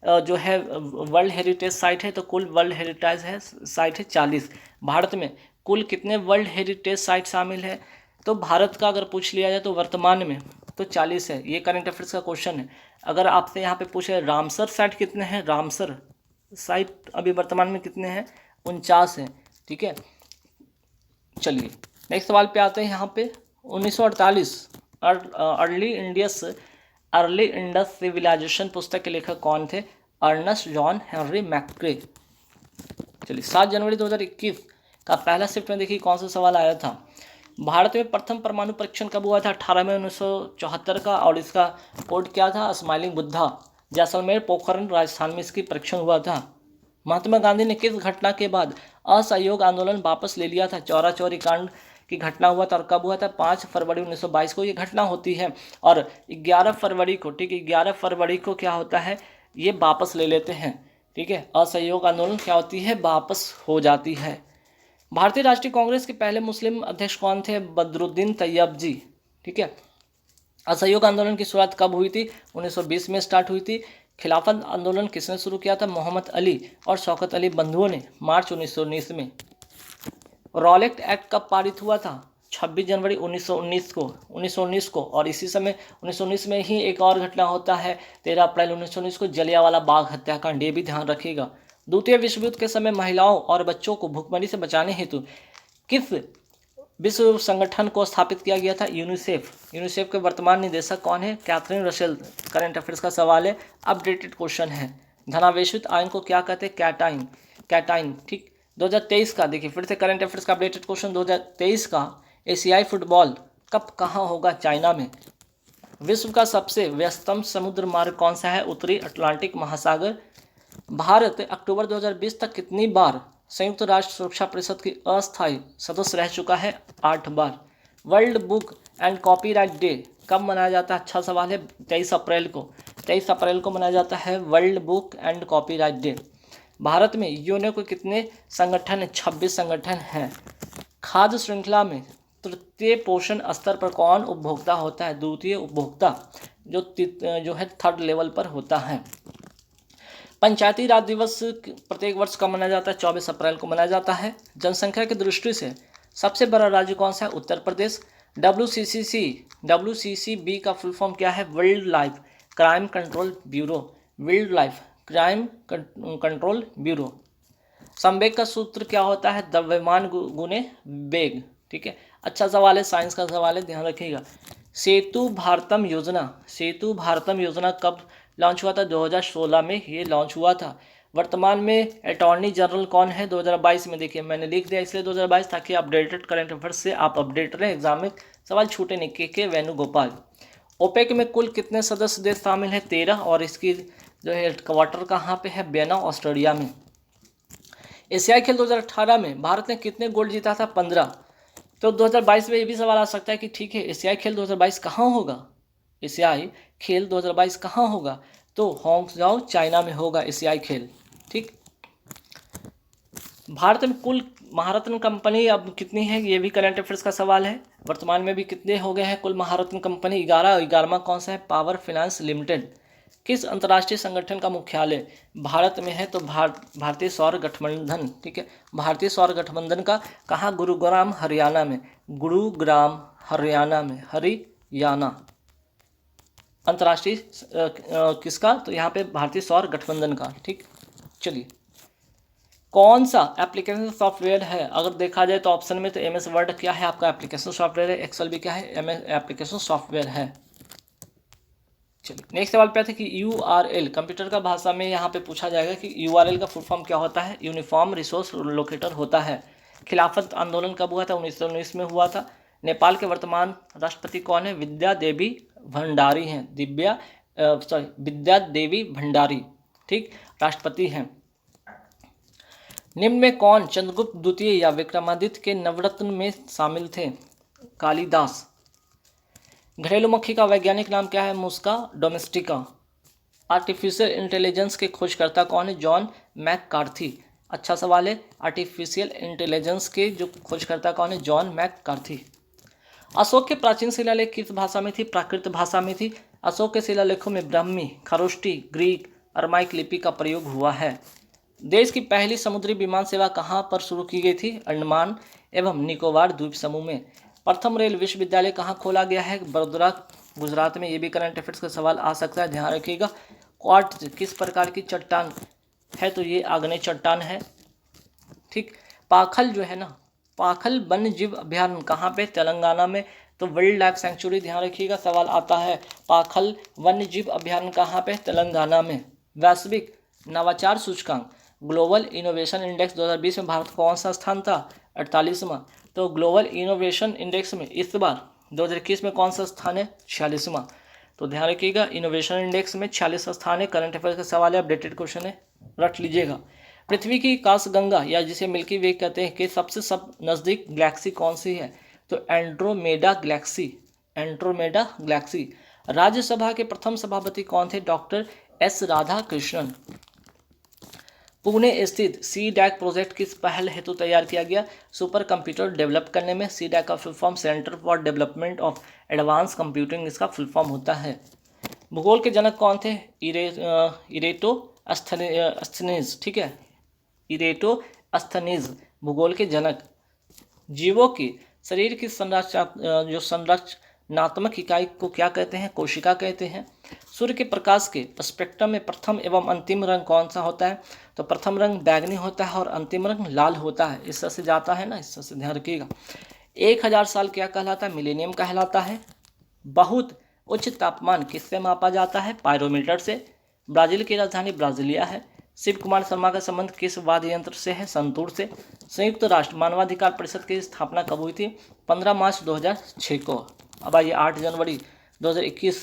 जो है वर्ल्ड हेरिटेज साइट है? तो कुल वर्ल्ड हेरिटेज है साइट है 40। भारत में कुल कितने वर्ल्ड हेरिटेज साइट शामिल है? तो भारत का अगर पूछ लिया जाए तो वर्तमान में तो 40 है। ये करंट अफेयर्स का क्वेश्चन है। अगर आपसे यहाँ पे पूछे रामसर साइट कितने हैं? रामसर साइट अभी वर्तमान में कितने हैं? 49 है, ठीक है। चलिए नेक्स्ट सवाल पे आते हैं। यहाँ पे 1948 अर्ली इंडस सिविलाइजेशन पुस्तक के लेखक कौन थे? Ernst John Henry मैक्रे। चलिए 7 जनवरी 2021 का पहला शिफ्ट में देखिए कौन सा सवाल आया था। भारत में प्रथम परमाणु परीक्षण कब हुआ था? 18 मई 1974 का। और इसका कोड क्या था? स्माइलिंग बुद्धा। जैसलमेर, पोखरण, राजस्थान में इसकी परीक्षण हुआ था। महात्मा गांधी ने किस घटना के बाद असहयोग आंदोलन वापस ले लिया था? चौरा चौरी कांड की घटना हुआ था। और कब हुआ था? 5 फरवरी 1922 को ये घटना होती है। और 11 फरवरी को, ठीक है, 11 फरवरी को क्या होता है? ये वापस ले लेते हैं, ठीक है। असहयोग आंदोलन क्या होती है? वापस हो जाती है। भारतीय राष्ट्रीय कांग्रेस के पहले मुस्लिम अध्यक्ष कौन थे? बदरुद्दीन तैयब जी, ठीक है। असहयोग आंदोलन की शुरुआत कब हुई थी? 1920 में स्टार्ट हुई थी। खिलाफत आंदोलन किसने शुरू किया था? मोहम्मद अली और शौकत अली बंधुओं ने, मार्च 1919 में। रॉलेट एक्ट कब पारित हुआ था? 26 जनवरी 1919 को। और इसी समय 1919 में ही एक और घटना होता है, 13 अप्रैल 1919 को, जलियांवाला बाग हत्याकांड। ये भी ध्यान रखिएगा। द्वितीय विश्व युद्ध के समय महिलाओं और बच्चों को भूखमरी से बचाने हेतु किस विश्व संगठन को स्थापित किया गया था? यूनिसेफ। यूनिसेफ के वर्तमान निदेशक कौन है? Catherine Russell. करंट अफेयर्स का सवाल है, अपडेटेड क्वेश्चन है। धनावेशित आयन को क्या कहते हैं? कैटाइन, ठीक। 2023 का देखिए फिर से करंट अफेयर्स का अपडेटेड क्वेश्चन। 2023 का एशियाई फुटबॉल कप कहाँ होगा? चाइना में। विश्व का सबसे व्यस्तम समुद्र मार्ग कौन सा है? उत्तरी अटलांटिक महासागर। भारत अक्टूबर 2020 तक कितनी बार संयुक्त राष्ट्र सुरक्षा परिषद की अस्थायी सदस्य रह चुका है? 8 बार। World book and copyright day कब मनाया जाता है? अच्छा सवाल है, 23 अप्रैल को। 23 अप्रैल को मनाया जाता है world book and copyright day. Bharat में यूनेस्को के कितने संगठन हैं? 26 संगठन हैं। खाद्य श्रृंखला में तृतीय पोषण स्तर पर कौन उपभोक्ता होता है? द्वितीय उपभोक्ता, जो है 3rd लेवल पर होता है। पंचायती राज दिवस प्रत्येक वर्ष कब मनाया जाता है? 24 अप्रैल को मनाया जाता है। जनसंख्या की दृष्टि से सबसे बड़ा राज्य कौन सा है? उत्तर प्रदेश। WCCB का फुल फॉर्म क्या है? Wild life crime control bureau. Wild life crime control bureau. संवेग का सूत्र क्या होता है? द्रव्यमान गुने वेग, ठीक है। अच्छा सवाल है, साइंस का सवाल है, ध्यान रखिएगा। सेतु भारतम योजना कब लॉन्च हुआ था? 2016 में ये लॉन्च हुआ था। वर्तमान में अटॉर्नी जनरल कौन है 2022 में? देखिए मैंने लिख दिया इसलिए 2022 ताकि अपडेटेड करंट अफेयर्स से आप अपडेट रहें, एग्जाम में सवाल छूटे नहीं। के वेणुगोपाल। ओपेक में कुल कितने सदस्य देश शामिल है? 13, और इसकी जो है हेडक्वार्टर कहाँ पे है? वियना, ऑस्ट्रेलिया में। एशियाई खेल 2018 में भारत ने कितने गोल्ड जीता था? 15। तो 2022 में ये भी सवाल आ सकता है कि ठीक है एशियाई खेल 2022 कहाँ होगा? एशियाई खेल 2022 कहाँ होगा? तो हांगझाओ, चाइना में होगा एशियाई खेल। ठीक। भारत में कुल महारत्न कंपनी अब कितनी है? ये भी करंट अफेयर्स का सवाल है। वर्तमान में भी कितने हो गए हैं कुल महारत्न कंपनी? 11। 11वां कौन सा है? Power finance limited. किस अंतर्राष्ट्रीय संगठन का मुख्यालय भारत में है? तो भारतीय सौर गठबंधन। ठीक है, भारतीय सौर गठबंधन का कहाँ? गुरुग्राम, हरियाणा में। गुरुग्राम, हरियाणा में। हरियाणा अंतर्राष्ट्रीय किसका? तो यहाँ पे भारतीय सौर गठबंधन का। ठीक, चलिए कौन सा एप्लीकेशन सॉफ्टवेयर है? अगर देखा जाए तो ऑप्शन में तो एमएस वर्ड क्या है आपका एप्लीकेशन सॉफ्टवेयर है, एक्सेल भी क्या है? एमएस एप्लीकेशन सॉफ्टवेयर है। चलिए नेक्स्ट सवाल पे आते हैं कि यूआरएल कंप्यूटर का भाषा में यहाँ पे पूछा जाएगा कि यूआरएल का फुल फॉर्म क्या होता है? यूनिफॉर्म रिसोर्स लोकेटर होता है। खिलाफत आंदोलन कब हुआ था? 1919 में हुआ था। नेपाल के वर्तमान राष्ट्रपति कौन है? विद्या देवी भंडारी हैं। विद्या देवी भंडारी ठीक राष्ट्रपति हैं। निम्न में कौन चंद्रगुप्त द्वितीय या विक्रमादित्य के नवरत्न में शामिल थे? कालिदास। घरेलू मक्खी का वैज्ञानिक नाम क्या है? मुस्का डोमेस्टिका। आर्टिफिशियल इंटेलिजेंस के खोजकर्ता कौन है? John McCarthy. अच्छा सवाल है। आर्टिफिशियल इंटेलिजेंस के जो खोजकर्ता कौन है? John McCarthy. अशोक के प्राचीन शिलालेख किस भाषा में थी? प्राकृत भाषा में थी। अशोक के शिलालेखों में ब्राह्मी, खरोष्टी, ग्रीक, अरमाइक लिपि का प्रयोग हुआ है। देश की पहली समुद्री विमान सेवा कहाँ पर शुरू की गई थी? अंडमान एवं निकोबार द्वीप समूह में। प्रथम रेल विश्वविद्यालय कहाँ खोला गया है? बड़ोदरा, गुजरात में। ये भी करंट अफेयर्स का सवाल आ सकता है, ध्यान रखिएगा। क्वार्ट्ज किस प्रकार की चट्टान है? तो ये आग्नेय चट्टान है। ठीक। पाखल जो है ना, पाखल वन्य जीव अभयारण्य कहाँ पे? तेलंगाना में। तो वाइल्ड लाइफ सेंचुरी, ध्यान रखिएगा सवाल आता है। पाखल वन्य जीव अभयारण्य कहाँ पे? तेलंगाना में। वैश्विक नवाचार सूचकांक ग्लोबल इनोवेशन इंडेक्स 2020 में भारत कौन सा स्थान था? 48वां। तो ग्लोबल इनोवेशन इंडेक्स में इस बार 2021 में कौन सा स्थान है? 46वां। तो ध्यान रखिएगा इनोवेशन इंडेक्स में 46वां स्थान है। करंट अफेयर्स का सवाल है, अपडेटेड क्वेश्चन है, रख लीजिएगा। पृथ्वी की आकाशगंगा या जिसे मिल्की वे कहते हैं कि सबसे नज़दीक गैलेक्सी कौन सी है? तो Andromeda Galaxy. Andromeda Galaxy. Rajya Sabha के प्रथम सभापति कौन थे? Doctor S Radhakrishnan. पुणे स्थित सी डैक प्रोजेक्ट किस पहल हेतु तैयार किया गया? सुपर कंप्यूटर डेवलप करने में। सी डैक का full form centre for development of advance computing इसका फुल फॉर्म होता है। भूगोल के जनक कौन थे? इरेटो अस्थनीज। ठीक है, इरेटो अस्थनीज भूगोल के जनक। जीवों की शरीर की संरचनात्मक इकाई को क्या कहते हैं? कोशिका कहते हैं। सूर्य के प्रकाश के स्पेक्ट्रम में प्रथम एवं अंतिम रंग कौन सा होता है? तो प्रथम रंग बैगनी होता है और अंतिम रंग लाल होता है। इस से जाता है ना, इस से ध्यान रखिएगा। 1000 साल क्या कहलाता है? मिलेनियम कहलाता है। बहुत उच्च तापमान किससे मापा जाता है? पायरोमीटर से। ब्राजील की राजधानी ब्राजीलिया है। शिव कुमार शर्मा का संबंध किस वाद्य यंत्र से है? संतूर से। संयुक्त राष्ट्र मानवाधिकार परिषद की स्थापना कब हुई थी? 15 मार्च 2006 को। अब आइए 8 जनवरी 2021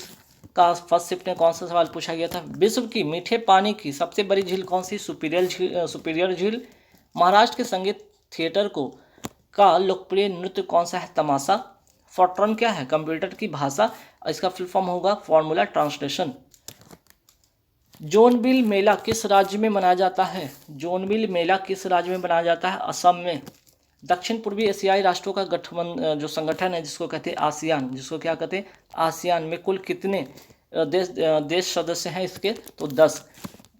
का फर्स्ट शिफ्ट में कौन सा सवाल पूछा गया था? विश्व की मीठे पानी की सबसे बड़ी झील कौन सी? सुपीरियर झील। महाराष्ट्र के संगीत थिएटर का लोकप्रिय नृत्य कौन सा है? तमाशा। फोर्ट्रन क्या है? कंप्यूटर की भाषा। इसका फुल फॉर्म होगा फॉर्मूला ट्रांसलेशन। जोनबिल मेला किस राज्य में मनाया जाता है? जोनबिल मेला किस राज्य में मनाया जाता है? असम में। दक्षिण पूर्वी एशियाई राष्ट्रों का गठबंधन जो संगठन है जिसको कहते हैं आसियान, जिसको क्या कहते हैं? आसियान में कुल कितने देश सदस्य हैं इसके? तो 10।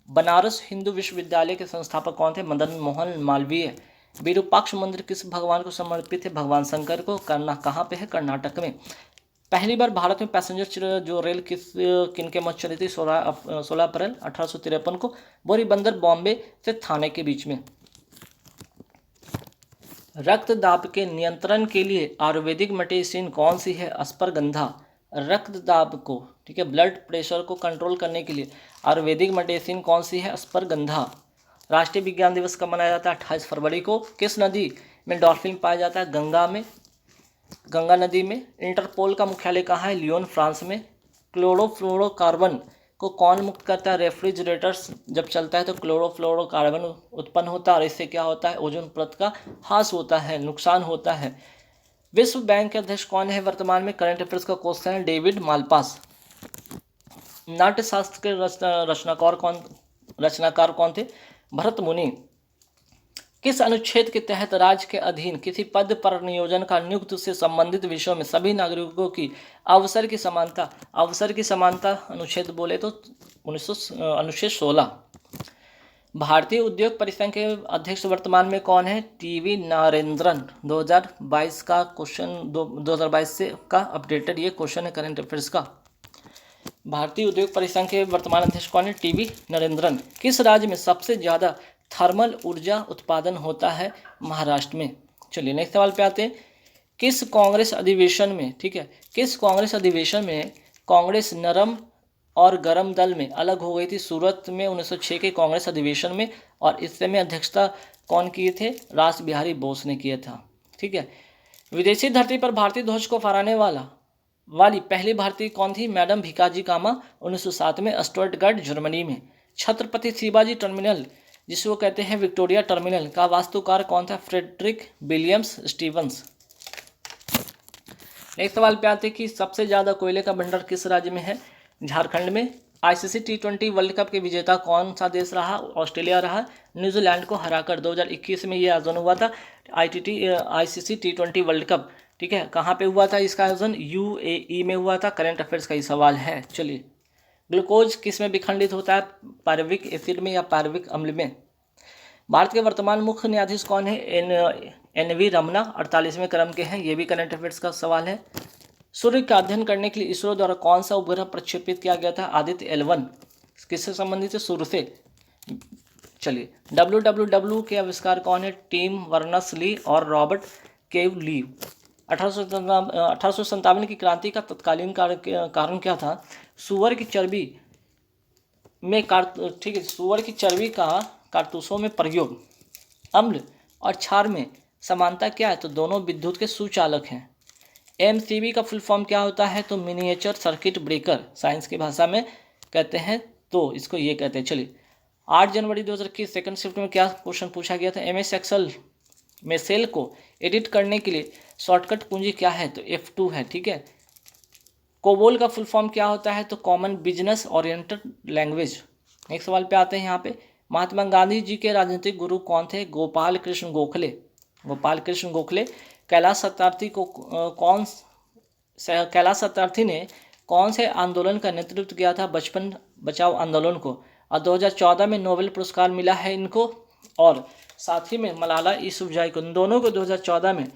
बनारस हिंदू विश्वविद्यालय के संस्थापक कौन थे? मदन मोहन मालवीय। विरूपाक्ष मंदिर किस भगवान को समर्पित है? भगवान शंकर को। कहाँ पे है? कर्नाटक में। पहली बार भारत में पैसेंजर जो रेल किनके मध्य चली थी? 16 अप्रैल 1853 को बोरीबंदर बॉम्बे से थाने के बीच में। रक्तदाब के नियंत्रण के लिए आयुर्वेदिक मेडिसिन कौन सी है? अश्वगंधा। रक्तदाब को, ठीक है, ब्लड प्रेशर को कंट्रोल करने के लिए आयुर्वेदिक मेडिसिन कौन सी है? अश्वगंधा। राष्ट्रीय विज्ञान दिवस कब मनाया जाता है? 28 फरवरी को। किस नदी में डॉल्फिन पाया जाता है? गंगा नदी में। इंटरपोल का मुख्यालय कहाँ है? लियोन, फ्रांस में। क्लोरोफ्लोरोकार्बन को कौन मुक्त करता है? रेफ्रिजरेटर्स जब चलता है तो क्लोरोफ्लोरोकार्बन उत्पन्न होता है और इससे क्या होता है? ओजोन परत का ह्रास होता है, नुकसान होता है। विश्व बैंक के अध्यक्ष कौन है वर्तमान में? करंट अफेयर्स का क्वेश्चन है, डेविड मालपास। नाट्यशास्त्र के रचनाकार कौन थे? भरत मुनि। किस अनुच्छेद के तहत राज्य के अधीन किसी पद पर नियोजन का नियुक्त से संबंधित विषयों में सभी नागरिकों की अवसर की समानता अनुच्छेद बोले तो अनुच्छेद 16। भारतीय उद्योग परिसंघ के अध्यक्ष वर्तमान में कौन है? टीवी नरेंद्रन। 2022 का क्वेश्चन 2022 से का अपडेटेड ये क्वेश्चन है करंट अफेयर्स का। भारतीय उद्योग परिसंघ के वर्तमान अध्यक्ष कौन है? टीवी नरेंद्रन। किस राज्य में सबसे ज़्यादा थर्मल ऊर्जा उत्पादन होता है? महाराष्ट्र में। चलिए नेक्स्ट सवाल पे आते हैं। किस कांग्रेस अधिवेशन में, ठीक है, किस कांग्रेस अधिवेशन में कांग्रेस नरम और गरम दल में अलग हो गई थी? सूरत में 1906 के कांग्रेस अधिवेशन में। और इस समय अध्यक्षता कौन किए थे? रास बिहारी बोस ने किया था। ठीक है। विदेशी धरती पर भारतीय ध्वज को फहराने वाली पहली भारतीय कौन थी? मैडम भिकाजी कामा, 1907 में, स्टुटगार्ट, जर्मनी में। छत्रपति शिवाजी टर्मिनल, जिसको कहते हैं विक्टोरिया टर्मिनल, का वास्तुकार कौन था? Frederick Williams Stevens. नेक्स्ट सवाल पे आते हैं कि सबसे ज़्यादा कोयले का भंडार किस राज्य में है? झारखंड में। आईसीसी T20 वर्ल्ड कप के विजेता कौन सा देश रहा? ऑस्ट्रेलिया रहा। न्यूजीलैंड को हराकर 2021 में ये आयोजन हुआ था, आईसीसी T20 वर्ल्ड कप। ठीक है, कहाँ पे हुआ था इसका आयोजन? UAE में हुआ था। करंट अफेयर्स का ही सवाल है। चलिए, ग्लूकोज किस में विखंडित होता है? पायरुविक एसिड में या पायरुविक अम्ल में। भारत के वर्तमान मुख्य न्यायाधीश कौन है? NV रमना, 48वें क्रम के हैं। ये भी करंट अफेयर्स का सवाल है। सूर्य का अध्ययन करने के लिए इसरो द्वारा कौन सा उपग्रह प्रक्षेपित किया गया था? आदित्य L1। किससे संबंधित है? सूर्य से। चलिए, WWW के आविष्कार कौन है? टिम बर्नर्स-ली और रॉबर्ट केव-ली। 1857 की क्रांति का तत्कालीन कारण क्या था? सुअर की चर्बी का कारतूसों में प्रयोग। अम्ल और क्षार में समानता क्या है? तो दोनों विद्युत के सुचालक हैं। MCB का फुल फॉर्म क्या होता है? तो मिनिएचर सर्किट ब्रेकर, साइंस की भाषा में कहते हैं, तो इसको ये कहते हैं। चलिए, 8 जनवरी 2021 सेकंड शिफ्ट में क्या क्वेश्चन पूछा गया था? MS एक्सेल में सेल को एडिट करने के लिए शॉर्टकट कुंजी क्या है? तो F2 है। ठीक है। कोबोल का फुल फॉर्म क्या होता है? तो common business oriented language. Next सवाल पे आते हैं। यहाँ पे महात्मा गांधी जी के राजनीतिक गुरु कौन थे? गोपाल कृष्ण गोखले। कैलाश सत्यार्थी ने कौन से आंदोलन का नेतृत्व किया था? बचपन बचाओ आंदोलन को। और 2014 में नोबेल पुरस्कार मिला है इनको, और साथ ही में मलाला यूसुफजई को, इन दोनों को 2014 में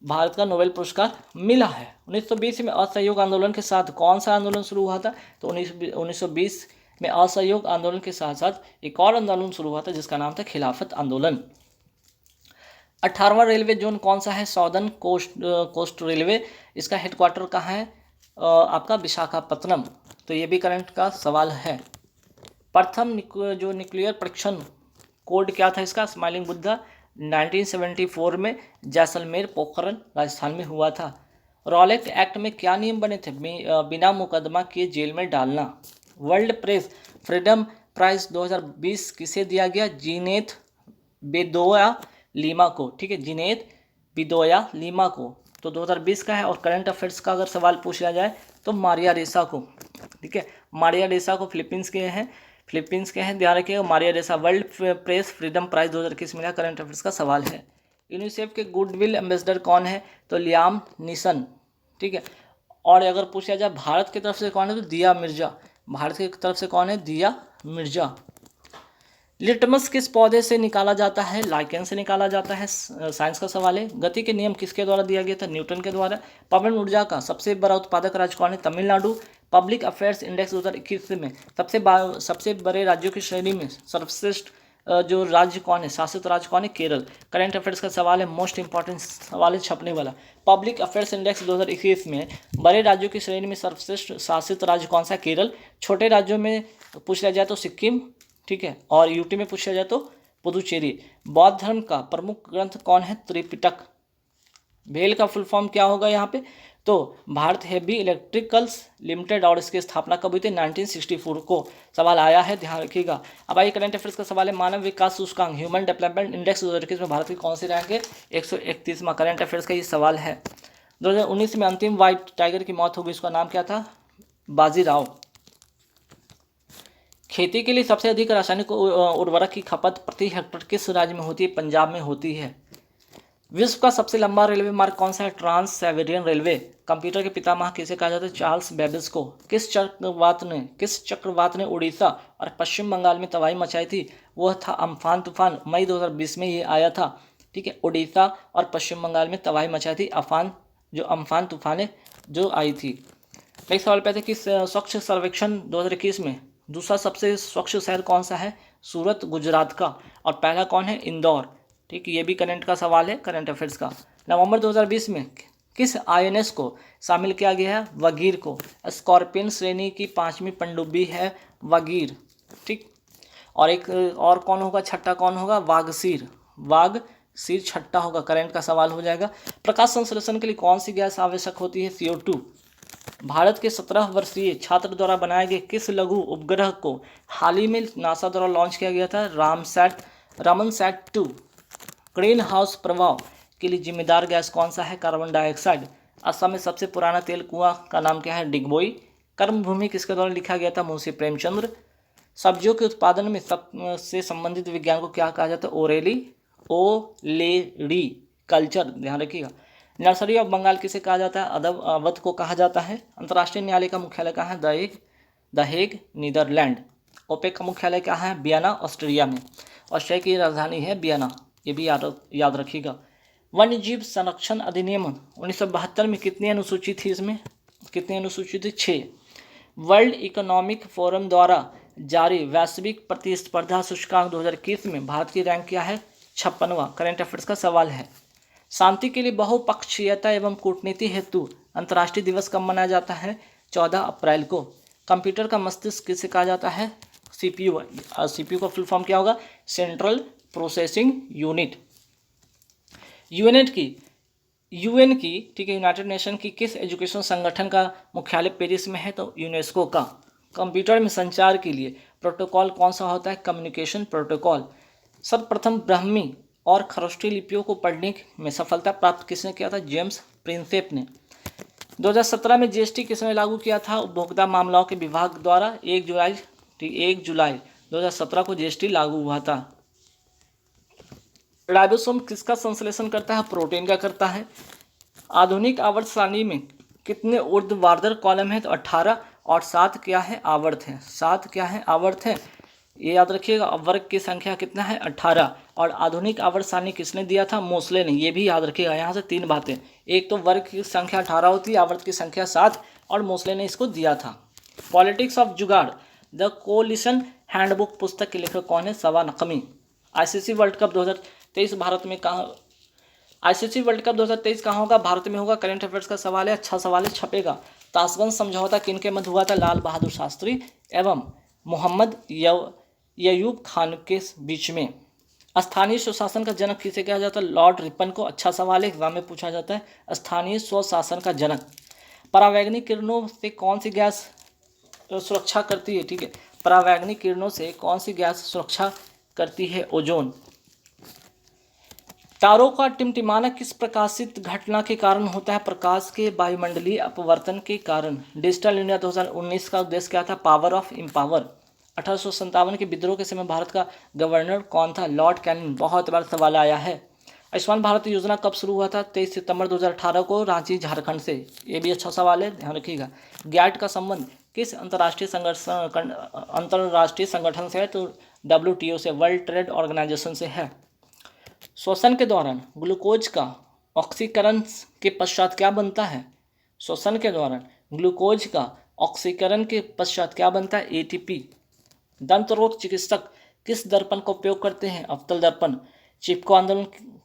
भारत का नोबेल पुरस्कार मिला है। 1920 में असहयोग आंदोलन के साथ कौन सा आंदोलन शुरू हुआ था? तो 1920 में असहयोग आंदोलन के साथ साथ एक और आंदोलन शुरू हुआ था जिसका नाम था खिलाफत आंदोलन। 18वां रेलवे जोन कौन सा है? Southern coast railway. इसका हेडक्वार्टर कहाँ है? आपका विशाखापत्तनम। तो ये भी करंट का सवाल है। प्रथम जो न्यूक्लियर परीक्षण कोड क्या था इसका? स्माइलिंग बुद्धा। 1974 में जैसलमेर पोखरण राजस्थान में हुआ था। रॉलेट एक्ट में क्या नियम बने थे? बिना मुकदमा किए जेल में डालना। वर्ल्ड प्रेस फ्रीडम प्राइज 2020 किसे दिया गया? जीनेत बेदोया लीमा को। ठीक है, जीनेत बेदोया लीमा को। तो 2020 का है। और करंट अफेयर्स का अगर सवाल पूछ लिया जाए तो मारिया रेसा को। ठीक है, मारिया रेसा को फिलीपींस के हैं, ध्यान रखिएगा। मारिया रेसा वर्ल्ड प्रेस फ्रीडम प्राइज 2021 मिला। करंट अफेयर्स का सवाल है। यूनिसेफ के गुडविल एम्बेसडर कौन है? तो लियाम नीसन। ठीक है। और अगर पूछा जाए भारत की तरफ से कौन है? तो दिया मिर्जा। भारत की तरफ से कौन है? दिया मिर्जा। लिटमस किस पौधे से निकाला जाता है? लाइकेन से निकाला जाता है। साइंस का सवाल है। गति के नियम किसके द्वारा दिया गया था? न्यूटन के द्वारा। पवन ऊर्जा का सबसे बड़ा उत्पादक राज्य कौन है? तमिलनाडु। पब्लिक अफेयर्स इंडेक्स 2021 में सबसे बड़े राज्यों की श्रेणी में सर्वश्रेष्ठ जो राज्य कौन है? शासित राज्य कौन है? केरल। करंट अफेयर्स का सवाल है, मोस्ट इंपॉर्टेंट सवाल है छपने वाला। पब्लिक अफेयर्स इंडेक्स 2021 में बड़े राज्यों की श्रेणी में सर्वश्रेष्ठ शासित राज्य कौन सा? केरल। छोटे राज्यों में पूछ लिया जाए तो सिक्किम। ठीक है, और यूटी में पूछा जाए तो पुदुचेरी। बौद्ध धर्म का प्रमुख ग्रंथ कौन है? त्रिपिटक। भेल का फुल फॉर्म क्या होगा यहाँ पे? तो भारत हेवी इलेक्ट्रिकल्स लिमिटेड, और इसकी स्थापना कब हुई थी? 1964 को। सवाल आया है, ध्यान रखिएगा। अब आइए करंट अफेयर्स का सवाल है, मानव विकास सूचकांक ह्यूमन डेवलपमेंट इंडेक्स 2021 में भारत की कौन सी रैंक है? 131वां करंट अफेयर्स का ये सवाल है। 2019 में अंतिम व्हाइट टाइगर की मौत हो गई, उसका नाम क्या था? बाजीराव। खेती के लिए सबसे अधिक रासायनिक उर्वरक की खपत प्रति हेक्टेयर किस राज्य में होती है? पंजाब में होती है। विश्व का सबसे लंबा रेलवे मार्ग कौन सा है? Trans Siberian railway. कंप्यूटर के पितामह किसे कहा जाता है? चार्ल्स बेबेज को। किस चक्रवात ने उड़ीसा और पश्चिम बंगाल में तबाही मचाई थी? वह था अम्फान तूफान। मई 2020 में ये आया था। ठीक है, उड़ीसा और पश्चिम बंगाल में तबाही मचाई थी अम्फान तूफान जो आई थी। नेक्स्ट सवाल पे थे कि स्वच्छ सर्वेक्षण 2021 में दूसरा सबसे स्वच्छ शहर कौन सा है? सूरत, गुजरात का। और पहला कौन है? इंदौर। ठीक है, ये भी करंट का सवाल है, करंट अफेयर्स का। नवंबर 2020 में किस आईएनएस को शामिल किया गया है? वगीर को। स्कॉर्पियन श्रेणी की 5वीं पनडुब्बी है वगीर। ठीक, और एक और कौन होगा? छठा कौन होगा? वागसीर छठा होगा, करंट का सवाल हो जाएगा। प्रकाश संश्लेषण के लिए कौन सी गैस आवश्यक होती है? CO2। भारत के 17 वर्षीय छात्र द्वारा बनाए गए किस लघु उपग्रह को हाल ही में नासा द्वारा लॉन्च किया गया था? रामनसैट 2। ग्रीन हाउस प्रभाव के लिए जिम्मेदार गैस कौन सा है? Carbon dioxide. असम में सबसे पुराना तेल कुआं का नाम क्या है? डिगबोई। कर्मभूमि किसके द्वारा लिखा गया था? मुंशी प्रेमचंद्र। सब्जियों के उत्पादन में से संबंधित विज्ञान को क्या कहा जाता है? ओलेरी कल्चर, ध्यान रखिएगा। नर्सरी ऑफ बंगाल किसे कहा जाता है? अवध को कहा जाता है। अंतर्राष्ट्रीय न्यायालय का मुख्यालय कहाँ है? The Hague, Netherlands. ओपेक का मुख्यालय कहाँ है? वियना, ऑस्ट्रिया में। ऑस्ट्रिया की राजधानी है वियना, ये भी याद रखिएगा। वन्य जीव संरक्षण अधिनियम 1972 में कितनी अनुसूची थी? इसमें कितनी अनुसूची थी? 6। वर्ल्ड इकोनॉमिक फोरम द्वारा जारी वैश्विक प्रतिस्पर्धा सूचकांक 2021 में भारत की रैंक क्या है? 56वां। करंट अफेयर्स का सवाल है। शांति के लिए बहुपक्षीयता एवं कूटनीति हेतु अंतर्राष्ट्रीय दिवस कब मनाया जाता है? 14 अप्रैल को। कंप्यूटर का मस्तिष्क किसे कहा जाता है? CPU। CPU का फुल फॉर्म क्या होगा? Central processing unit. यूएन की ठीक है, यूनाइटेड नेशन की किस एजुकेशन संगठन का मुख्यालय पेरिस में है? तो यूनेस्को का। कंप्यूटर में संचार के लिए प्रोटोकॉल कौन सा होता है? Communication protocol. सर्वप्रथम ब्राह्मी और खरोष्टी लिपियों को पढ़ने में सफलता प्राप्त किसने किया था? जेम्स प्रिंसेप ने। 2017 में GST किसने लागू किया था? उपभोक्ता मामलों के विभाग द्वारा। 1 जुलाई 2017 को GST लागू हुआ था। राइबोसोम किसका संश्लेषण करता है? प्रोटीन का करता है। आधुनिक आवर्त सारणी में कितने ऊर्ध्वाधर कॉलम है? तो 18। और 7 क्या है? आवर्त है। 7 क्या है? आवर्त है, ये याद रखिएगा। वर्ग की संख्या कितना है? 18। और आधुनिक आवर्त सारणी किसने दिया था? मोसले ने, ये भी याद रखिएगा। यहाँ से 3 बातें, एक तो वर्ग की संख्या 18 होती है, आवर्त की संख्या 7, और मोसले ने इसको दिया था। पॉलिटिक्स ऑफ जुगाड़ द कोलिशन हैंडबुक पुस्तक के लेखक कौन है? सवा Naqvi. ICC world cup 2023 Bharat में कहाँ? ICC वर्ल्ड कप 2023 कहाँ होगा? भारत में होगा। करंट अफेयर्स का सवाल है, अच्छा सवाल है, छपेगा। ताशकंद समझौता किनके मध्य हुआ था? लाल बहादुर शास्त्री एवं मोहम्मद अय्यूब खान के बीच में। स्थानीय स्वशासन का जनक किसे कहा जाता है? लॉर्ड रिपन को। अच्छा सवाल है, एग्जाम में पूछा जाता है। स्थानीय स्वशासन का जनक। परावैंगनिक किरणों से कौन सी गैस सुरक्षा करती है? ठीक है, परावैंगनिक किरणों से कौन सी गैस सुरक्षा करती है? ओजोन। तारों का टिमटिमाना किस प्रकाशित घटना के कारण होता है? प्रकाश के वायुमंडलीय अपवर्तन के कारण। डिजिटल इंडिया 2019 का उद्देश्य क्या था? Power of empower. 1857 के विद्रोह के समय भारत का गवर्नर कौन था? Lord Canning. बहुत बार सवाल आया है। आयुष्मान भारत योजना कब शुरू हुआ था? 23 सितंबर 2018 को, रांची, झारखंड से। ये भी अच्छा सवाल है, ध्यान रखिएगा। गैट का संबंध किस अंतर्राष्ट्रीय संगठन से है? तो WTO से, वर्ल्ड ट्रेड ऑर्गेनाइजेशन से है। श्वसन के दौरान ग्लूकोज का ऑक्सीकरण के पश्चात क्या बनता है? श्वसन के दौरान ग्लूकोज का ऑक्सीकरण के पश्चात क्या बनता है? ATP। दंत रोग चिकित्सक किस दर्पण का उपयोग करते हैं? अवतल दर्पण। चिपको आंदोलन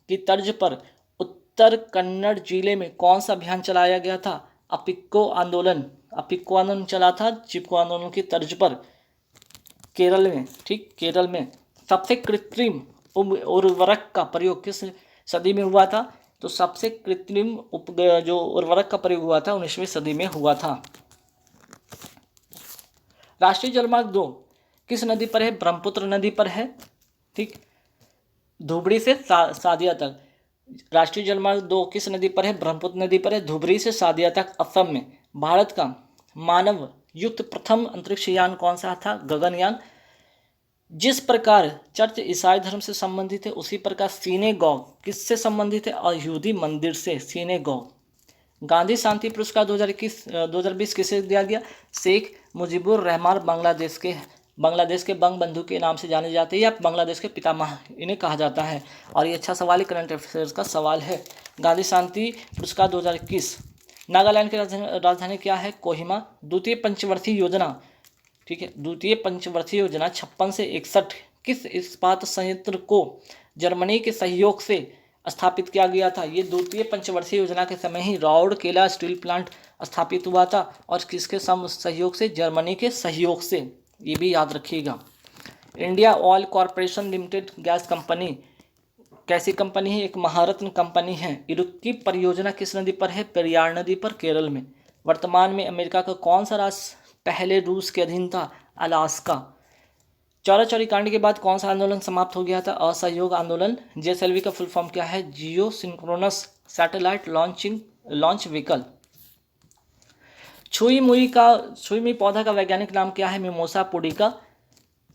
की तर्ज पर उत्तर कन्नड़ जिले में कौन सा अभियान चलाया गया था? अपिक्को आंदोलन चला था चिपको आंदोलन की तर्ज पर, केरल में। ठीक, केरल में। सबसे कृत्रिम उर्वरक का प्रयोग किस सदी में हुआ था? तो सबसे कृत्रिम जो उर्वरक का प्रयोग हुआ था 19वीं सदी में हुआ था। राष्ट्रीय जलमार्ग 2 किस नदी पर है? ब्रह्मपुत्र नदी पर है। ठीक, धुबरी से सादिया तक। राष्ट्रीय जलमार्ग 2 किस नदी पर है? ब्रह्मपुत्र नदी पर है, धुबरी से सादिया तक, असम में। भारत का मानव युक्त प्रथम अंतरिक्ष यान कौन सा था? गगनयान। जिस प्रकार चर्च ईसाई धर्म से संबंधित है, उसी प्रकार सिनेगॉग किससे संबंधित है? यहूदी मंदिर से, सिनेगॉग। गांधी शांति पुरस्कार 2020 किसे दिया गया? शेख मुजीबुर रहमान बांग्लादेश के बंग बंधु के नाम से जाने जाते हैं, या बांग्लादेश के पितामह इन्हें कहा जाता है। और ये अच्छा सवाल है, करंट अफेयर्स का सवाल है। गांधी शांति पुरस्कार 2021। नागालैंड की राजधानी क्या है? कोहिमा। द्वितीय पंचवर्षीय योजना, ठीक है, द्वितीय पंचवर्षीय योजना 56 से 61 किस इस्पात संयंत्र को जर्मनी के सहयोग से स्थापित किया गया था? ये द्वितीय पंचवर्षीय योजना के समय ही राउरकेला स्टील प्लांट स्थापित हुआ था, और किसके सहयोग से? जर्मनी के सहयोग से, ये भी याद रखिएगा। India oil corporation limited gas company कैसी कंपनी है? एक महारत्न कंपनी है। इडुक्की परियोजना किस नदी पर है? पेरियार नदी पर, केरल में। वर्तमान में अमेरिका का कौन सा राष्ट्र पहले रूस के अधीन था? अलास्का। चौरा कांड के बाद कौन सा आंदोलन समाप्त हो गया था? असहयोग आंदोलन। जेएसएलवी का फुल फॉर्म क्या है? जियो सिंक्रोनस सैटेलाइट लॉन्च व्हीकल। छुई मुई पौधा का वैज्ञानिक नाम क्या है? Mimosa pudica.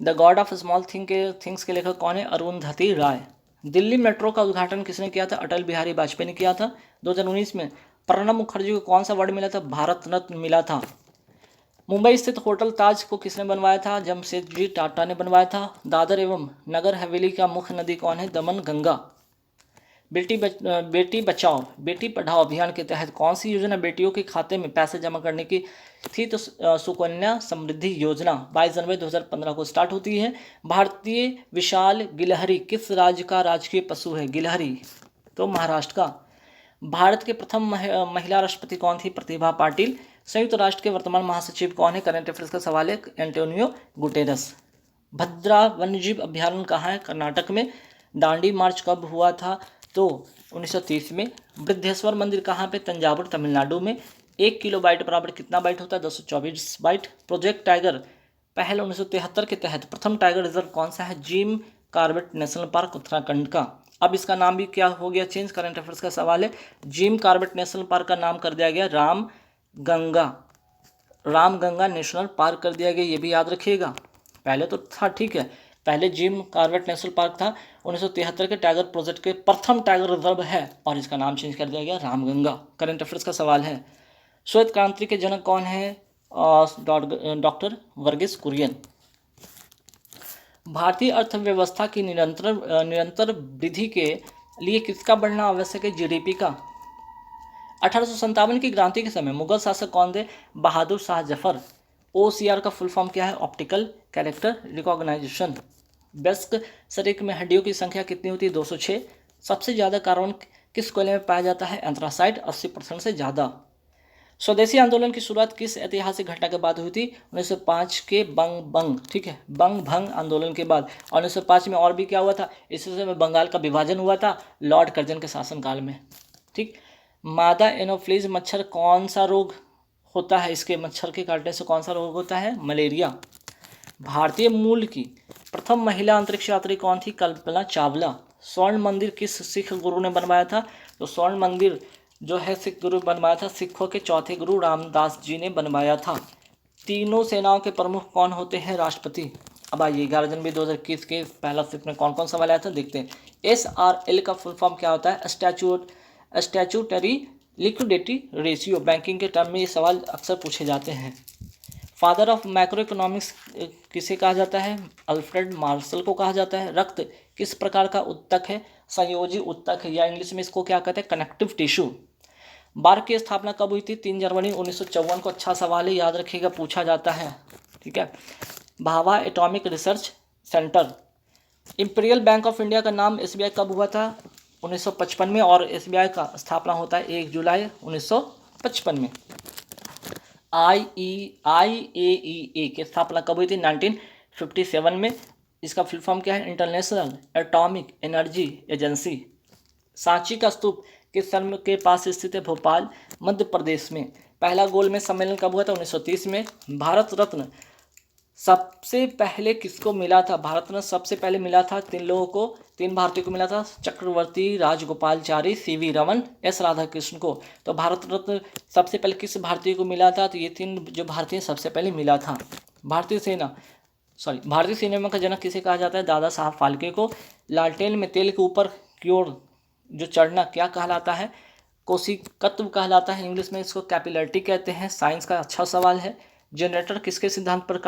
The God of small things के लेखक कौन है? अरुंधति राय। दिल्ली मेट्रो का उद्घाटन किसने किया था? अटल बिहारी वाजपेयी ने किया था। 2019 में प्रणब मुखर्जी को कौन सा अवार्ड मिला था? भारत रत्न मिला था। मुंबई स्थित होटल ताज को किसने बनवाया था? जमशेदजी टाटा ने बनवाया था। दादर एवं नगर हवेली का मुख्य नदी कौन है? दमन गंगा। बेटी बचाओ बेटी पढ़ाओ अभियान के तहत कौन सी योजना बेटियों के खाते में पैसे जमा करने की थी? तो सुकन्या समृद्धि योजना 22 जनवरी 2015 को स्टार्ट होती है। भारतीय विशाल गिलहरी किस राज्य का राजकीय पशु है? गिलहरी तो महाराष्ट्र का। भारत के प्रथम महिला राष्ट्रपति कौन थी? प्रतिभा पाटिल। संयुक्त राष्ट्र के वर्तमान महासचिव कौन है? करंट अफेयर्स का सवाल है, एंटोनियो गुटेरस। भद्रा वन्यजीव अभ्यारण्य कहाँ है? कर्नाटक में। दांडी मार्च कब हुआ था? तो 1930 में। वृद्धेश्वर मंदिर कहाँ पे? तंजावुर, तमिलनाडु में। 1 किलोबाइट बराबर कितना बाइट होता है? 224 बाइट। प्रोजेक्ट टाइगर पहल 1973 के तहत प्रथम टाइगर रिजर्व कौन सा है? Jim Corbett national park, Uttarakhand का। अब इसका नाम भी क्या हो गया चेंज? करंट अफेयर्स का सवाल है। जिम कॉर्बेट नेशनल पार्क का नाम कर दिया गया रामगंगा नेशनल पार्क कर दिया गया, ये भी याद रखिएगा। पहले तो था, ठीक है, पहले जिम कॉर्बेट नेशनल पार्क था। 1973 के टाइगर प्रोजेक्ट के प्रथम टाइगर रिजर्व है, और इसका नाम चेंज कर दिया गया रामगंगा। करंट अफेयर्स का सवाल है। श्वेत क्रांति के जनक कौन है? डॉक्टर वर्गीस कुरियन। भारतीय अर्थव्यवस्था की निरंतर वृद्धि के लिए किसका बढ़ना आवश्यक है? जीडीपी का। 1857 की क्रांति के समय मुगल शासक कौन थे? बहादुर शाह जफर। OCR का फुल फॉर्म क्या है? Optical character recognition. वयस्क शरीर में हड्डियों की संख्या कितनी होती है? 206। सबसे ज़्यादा कार्बन किस कोयले में पाया जाता है? एंथ्रासाइट, 80% से ज़्यादा। स्वदेशी आंदोलन की शुरुआत किस ऐतिहासिक घटना के बाद हुई थी? 1905 के बंग भंग आंदोलन के बाद। और 1905 में और भी क्या हुआ था? इसी समय बंगाल का विभाजन हुआ था लॉर्ड कर्जन के शासनकाल में। ठीक, मादा एनोफ्लीज मच्छर कौन सा रोग होता है? इसके मच्छर के काटने से कौन सा रोग होता है? मलेरिया। भारतीय मूल की प्रथम महिला अंतरिक्ष यात्री कौन थी? कल्पना चावला। स्वर्ण मंदिर किस सिख गुरु ने बनवाया था? तो स्वर्ण मंदिर जो है सिख गुरु बनवाया था, सिखों के चौथे गुरु रामदास जी ने बनवाया था। तीनों सेनाओं के प्रमुख कौन होते हैं? राष्ट्रपति। अब आइए 11 जनवरी 2021 के पहला शिफ्ट में कौन कौन सवाल आया था देखते हैं। SRL का फुल फॉर्म क्या होता है? Statutory liquidity ratio. बैंकिंग के टर्म में ये सवाल अक्सर पूछे जाते हैं। फादर ऑफ मैक्रो इकोनॉमिक्स किसे कहा जाता है? अल्फ्रेड मार्शल को कहा जाता है। रक्त किस प्रकार का उत्तक है? संयोजी उत्तक है, या इंग्लिश में इसको क्या कहते हैं? Connective tissue. बार्क की स्थापना कब हुई थी? 3 जनवरी 1954 को। अच्छा सवाल है, याद रखिएगा, पूछा जाता है। ठीक है। Bhabha atomic research centre. Imperial bank of India का नाम SBI कब हुआ था? 1955 में। और SBI का स्थापना होता है 1 जुलाई 1955 में। IAEA की स्थापना कब हुई थी? 1957 में। इसका फुल फॉर्म क्या है? International atomic energy agency. Sanchi का स्तूप किस शहर के पास स्थित है? भोपाल, मध्य प्रदेश में। पहला गोलमेज सम्मेलन कब हुआ था? 1930 में। भारत रत्न सबसे पहले किसको मिला था? भारत रत्न सबसे पहले मिला था तीन लोगों को, तीन भारतीयों को मिला था, चक्रवर्ती राजगोपालचारी, सीवी रमन, एस राधाकृष्ण को। तो भारत रत्न सबसे पहले किस भारतीय को मिला था? तो ये तीन जो भारतीय सबसे पहले मिला था। भारतीय सिनेमा का जनक किसे कहा जाता है? दादा साहब फाल्के को। लालटेन में तेल के ऊपर की ओर जो चढ़ना क्या कहलाता है? कोशिकत्व कहलाता है, इंग्लिश में इसको कैपिलरिटी कहते हैं। साइंस का अच्छा सवाल है। जनरेटर किसके सिद्धांत पर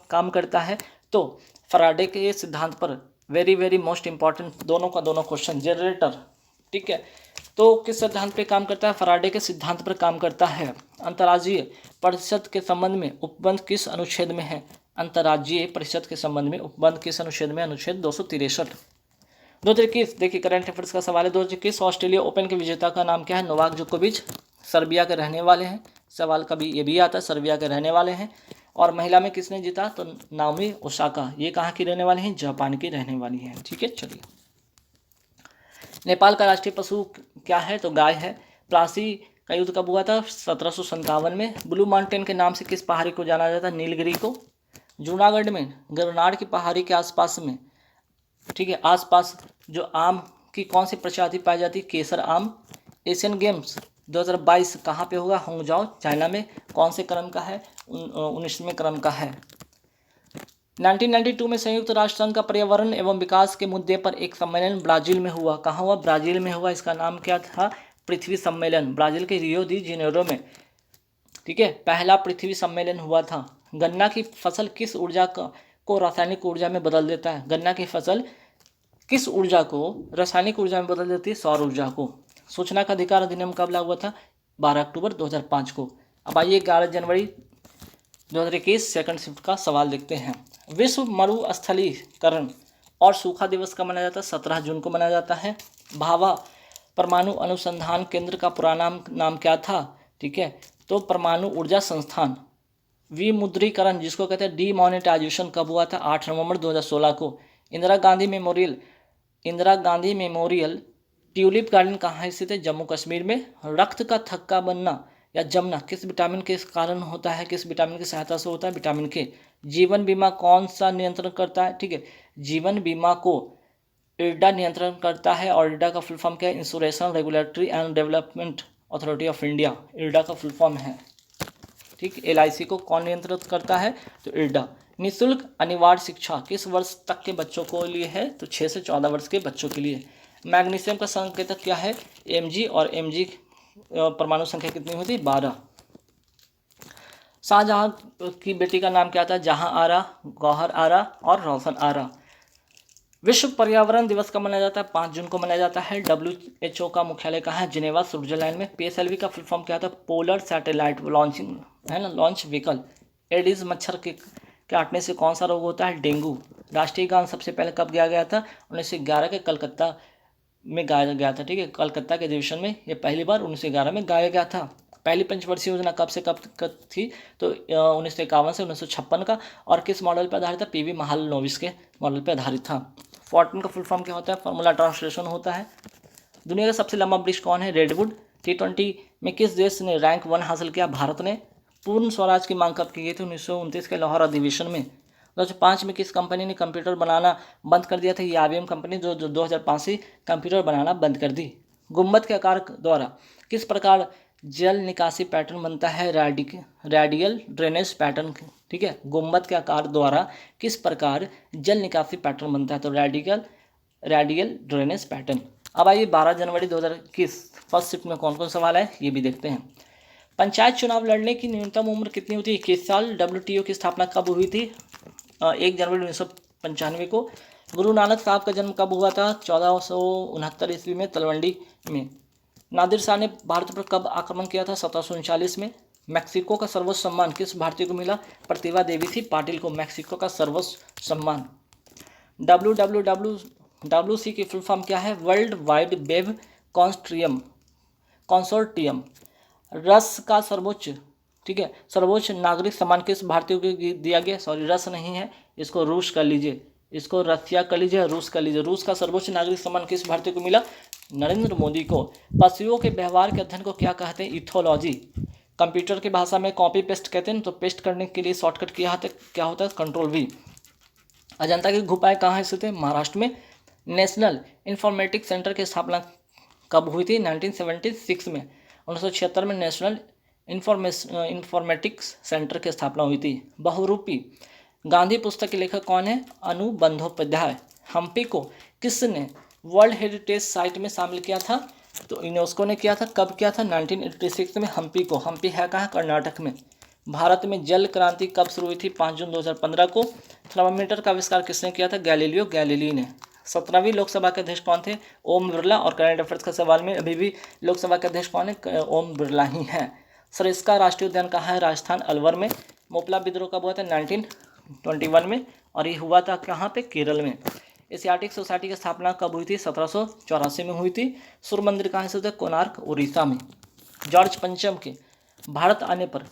काम करता है? तो फराडे के सिद्धांत पर। वेरी वेरी मोस्ट इंपॉर्टेंट दोनों का दोनों क्वेश्चन। जनरेटर, ठीक है, तो किस सिद्धांत पे काम करता है? फराडे के सिद्धांत पर काम करता है। अंतर्राज्यीय परिषद के संबंध में उपबंध किस अनुच्छेद में है? अंतर्राज्यीय परिषद के संबंध में उपबंध किस अनुच्छेद में? अनुच्छेद 263। 2021 देखिए करंट अफेयर्स का सवाल है। 2021 ऑस्ट्रेलिया ओपन के विजेता का नाम क्या है? नोवाक जोकोविच, सर्बिया के रहने वाले हैं। सवाल कभी ये भी आता है, सर्बिया के रहने वाले हैं। और महिला में किसने जीता? तो नाओमी ओसाका। ये कहाँ की रहने वाली हैं? जापान की रहने वाली हैं। ठीक है, चलिए। नेपाल का राष्ट्रीय पशु क्या है? तो गाय है। प्लासी का युद्ध कब हुआ था? 1757 में। ब्लू माउंटेन के नाम से किस पहाड़ी को जाना जाता है? नीलगिरी को। जूनागढ़ में गिरनार की पहाड़ी के आसपास में, ठीक है, आसपास जो आम की कौन सी प्रजाति पाई जाती है? केसर आम। एशियन गेम्स 2022 कहाँ पे होगा? होंगजाओ, चाइना में। कौन से क्रम का है? 19वें क्रम का है। 1992 में संयुक्त राष्ट्र संघ का पर्यावरण एवं विकास के मुद्दे पर एक सम्मेलन ब्राजील में हुआ। कहाँ हुआ? ब्राजील में हुआ। इसका नाम क्या था? पृथ्वी सम्मेलन। ब्राजील के रियो दी जेनेरो में, ठीक है, पहला पृथ्वी सम्मेलन हुआ था। गन्ना की फसल किस ऊर्जा को रासायनिक ऊर्जा में बदल देता है? गन्ना की फसल किस ऊर्जा को रासायनिक ऊर्जा में बदल देती है? सौर ऊर्जा को। सूचना का अधिकार अधिनियम कब लागू हुआ था? 12 अक्टूबर 2005 को। अब आइए 11 जनवरी 2021 सेकंड शिफ्ट का सवाल देखते हैं। विश्व मरुस्थलीकरण और सूखा दिवस कब मनाया जाता है? 17 जून को मनाया जाता है। भाभा परमाणु अनुसंधान केंद्र का पुराना नाम क्या था? ठीक है, तो परमाणु ऊर्जा संस्थान। विमुद्रीकरण जिसको कहते हैं डीमोनेटाइजेशन कब हुआ था? 8 नवंबर 2016 को। Indira Gandhi memorial tulip garden कहाँ स्थित है? जम्मू कश्मीर में। रक्त का थक्का बनना या जमना किस विटामिन के कारण होता है? किस विटामिन की सहायता से होता है? विटामिन के। जीवन बीमा कौन सा नियंत्रण करता है? ठीक है, जीवन बीमा को इरडा नियंत्रण करता है। और इरडा का फुल फॉर्म क्या है? Insurance regulatory and development authority of India, IRDA का फुल फॉर्म है। ठीक, LIC को कौन नियंत्रित करता है? तो इरडा। निःशुल्क अनिवार्य शिक्षा किस वर्ष तक के बच्चों को लिए है? तो 6 से 14 वर्ष के बच्चों के लिए। मैग्नीशियम का संकेतक क्या है? Mg, और Mg परमाणु संख्या कितनी होती है? 12। शाहजहां की बेटी का नाम क्या था? जहां आरा, गौहर आरा और रोशन आरा। विश्व पर्यावरण दिवस कब मनाया जाता है? 5 जून को मनाया जाता है। WHO का मुख्यालय कहाँ है? जिनेवा, स्विट्जरलैंड में। PSLV का फुल फॉर्म क्या था? पोलर सैटेलाइट लॉन्चिंग, है ना, लॉन्च व्हीकल। एडिस मच्छर के काटने से कौन सा रोग होता है? डेंगू। राष्ट्रीय गान सबसे पहले कब गाया गया था? 1911 के कलकत्ता में गाया गया था। ठीक है, कलकत्ता के अधिवेशन में ये पहली बार 1911 में गाया गया था। पहली पंचवर्षीय योजना कब से कब थी? तो 1951 से 1956 का। और किस मॉडल पर आधारित था? PV महालनोबिस के मॉडल पर आधारित था। फॉर्टिन का फुल फॉर्म क्या होता है? फॉर्मूला ट्रांसलेशन होता है। दुनिया का सबसे लंबा ब्रिज कौन है? रेडवुड। T20 में किस देश ने रैंक 1 हासिल किया? भारत ने। पूर्ण स्वराज की मांग कब की गई थी? 1929 के लाहौर अधिवेशन में। 2005 में किस कंपनी ने कंप्यूटर बनाना बंद कर दिया था? ये IBM कंपनी जो 2005 से कंप्यूटर बनाना बंद कर दी। गुंबद के आकार द्वारा किस प्रकार जल निकासी पैटर्न बनता है? Radial drainage pattern. ठीक है, गुंबद के आकार द्वारा किस प्रकार जल निकासी पैटर्न बनता है? तो रेडियल ड्रेनेज पैटर्न। अब आइए 12 जनवरी 2021 फर्स्ट शिफ्ट में कौन कौन सवाल है ये भी देखते हैं। पंचायत चुनाव लड़ने की न्यूनतम उम्र कितनी होती है? 21 साल। WTO की स्थापना कब हुई थी? 1 जनवरी 1995 को। गुरु नानक साहब का जन्म कब हुआ था? 1469 ईस्वी में तलवंडी में। नादिर शाह ने भारत पर कब आक्रमण किया था? 1739 में। मैक्सिको का सर्वोच्च सम्मान किस भारतीय को मिला? प्रतिभा देवी सिंह पाटिल को मैक्सिको का सर्वोच्च सम्मान। WWWC की फुल फॉर्म क्या है? World wide web consortium. रस का सर्वोच्च, ठीक है, सर्वोच्च नागरिक सम्मान किस भारतीय को दिया गया? सॉरी, रस नहीं है, इसको रूस कर लीजिए। इसको रसिया कर लीजिए, रूस कर लीजिए। रूस का सर्वोच्च नागरिक सम्मान किस भारतीय को मिला? नरेंद्र मोदी को। पशुओं के व्यवहार के अध्ययन को क्या कहते हैं? इथोलॉजी। कंप्यूटर की भाषा में कॉपी पेस्ट कहते हैं, तो पेस्ट करने के लिए शॉर्टकट क्या होता है? कंट्रोल-V। अजंता की गुफाएं कहाँ स्थित है? महाराष्ट्र में। नेशनल इंफॉर्मेटिक्स सेंटर की स्थापना कब हुई थी? 1976 में। 1976 में नेशनल इंफॉर्मेटिक्स सेंटर की स्थापना हुई थी। बहुरूपी गांधी पुस्तक के लेखक कौन है? अनु बंदोपाध्याय। हम्पी को किसने वर्ल्ड हेरिटेज साइट में शामिल किया था? तो यूनेस्को ने किया था। कब किया था? 1986 में हम्पी को। हम्पी है कहाँ? कर्नाटक में। भारत में जल क्रांति कब शुरू हुई थी? 5 जून 2015 को। थर्मामीटर का आविष्कार किसने किया था? गैलीलियो गैलीली ने। 17वीं लोकसभा के अध्यक्ष कौन थे? ओम बिरला। और करंट अफेयर्स का सवाल में अभी भी लोकसभा के अध्यक्ष कौन है? ओम बिरला ही हैं। सरिस्का राष्ट्रीय उद्यान कहाँ है? राजस्थान, अलवर में। मोपला विद्रोह कब हुआ था? 1921 में। और ये हुआ था कहाँ पे? केरल में। एशियाटिक सोसाइटी की स्थापना कब हुई थी? 1784 में हुई थी। सूर्य मंदिर कहाँ स्थित है? कोणार्क, उड़ीसा में। जॉर्ज पंचम के भारत आने पर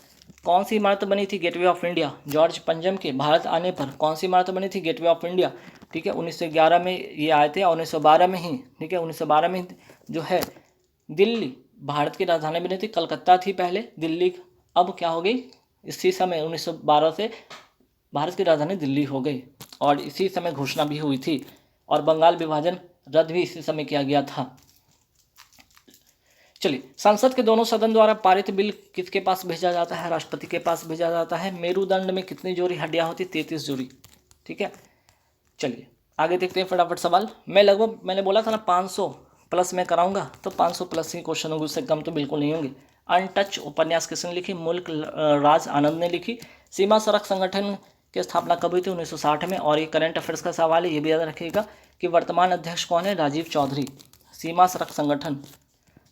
कौन सी इमारत बनी थी? Gateway of India. जॉर्ज पंचम के भारत आने पर कौन सी इमारत बनी थी? Gateway of India. ठीक है, 1911 में ये आए थे और 1912 में ही, ठीक है, 1912 में जो है दिल्ली भारत की राजधानी बनी थी। कलकत्ता थी पहले, दिल्ली अब क्या हो गई? इसी समय 1912 से भारत की राजधानी दिल्ली हो गई और इसी समय घोषणा भी हुई थी और बंगाल विभाजन रद्द भी इसी समय किया गया था। चलिए, संसद के दोनों सदन द्वारा पारित बिल किसके पास भेजा जाता है? राष्ट्रपति के पास भेजा जाता है। मेरुदंड में कितनी जोड़ी हड्डियां होती? 33 जोड़ी। ठीक है, चलिए आगे देखते हैं फटाफट सवाल। मैंने बोला था ना 500 प्लस मैं कराऊंगा, तो 500 प्लस ही क्वेश्चन होंगे, उससे कम तो बिल्कुल नहीं होंगे। अनटच उपन्यास किसने लिखी? मुल्क राज आनंद ने लिखी। सीमा सड़क संगठन की स्थापना कब हुई थी? 1960 में। और ये करंट अफेयर्स का सवाल है, ये भी याद रखिएगा कि वर्तमान अध्यक्ष कौन है? राजीव चौधरी। सीमा सड़क संगठन।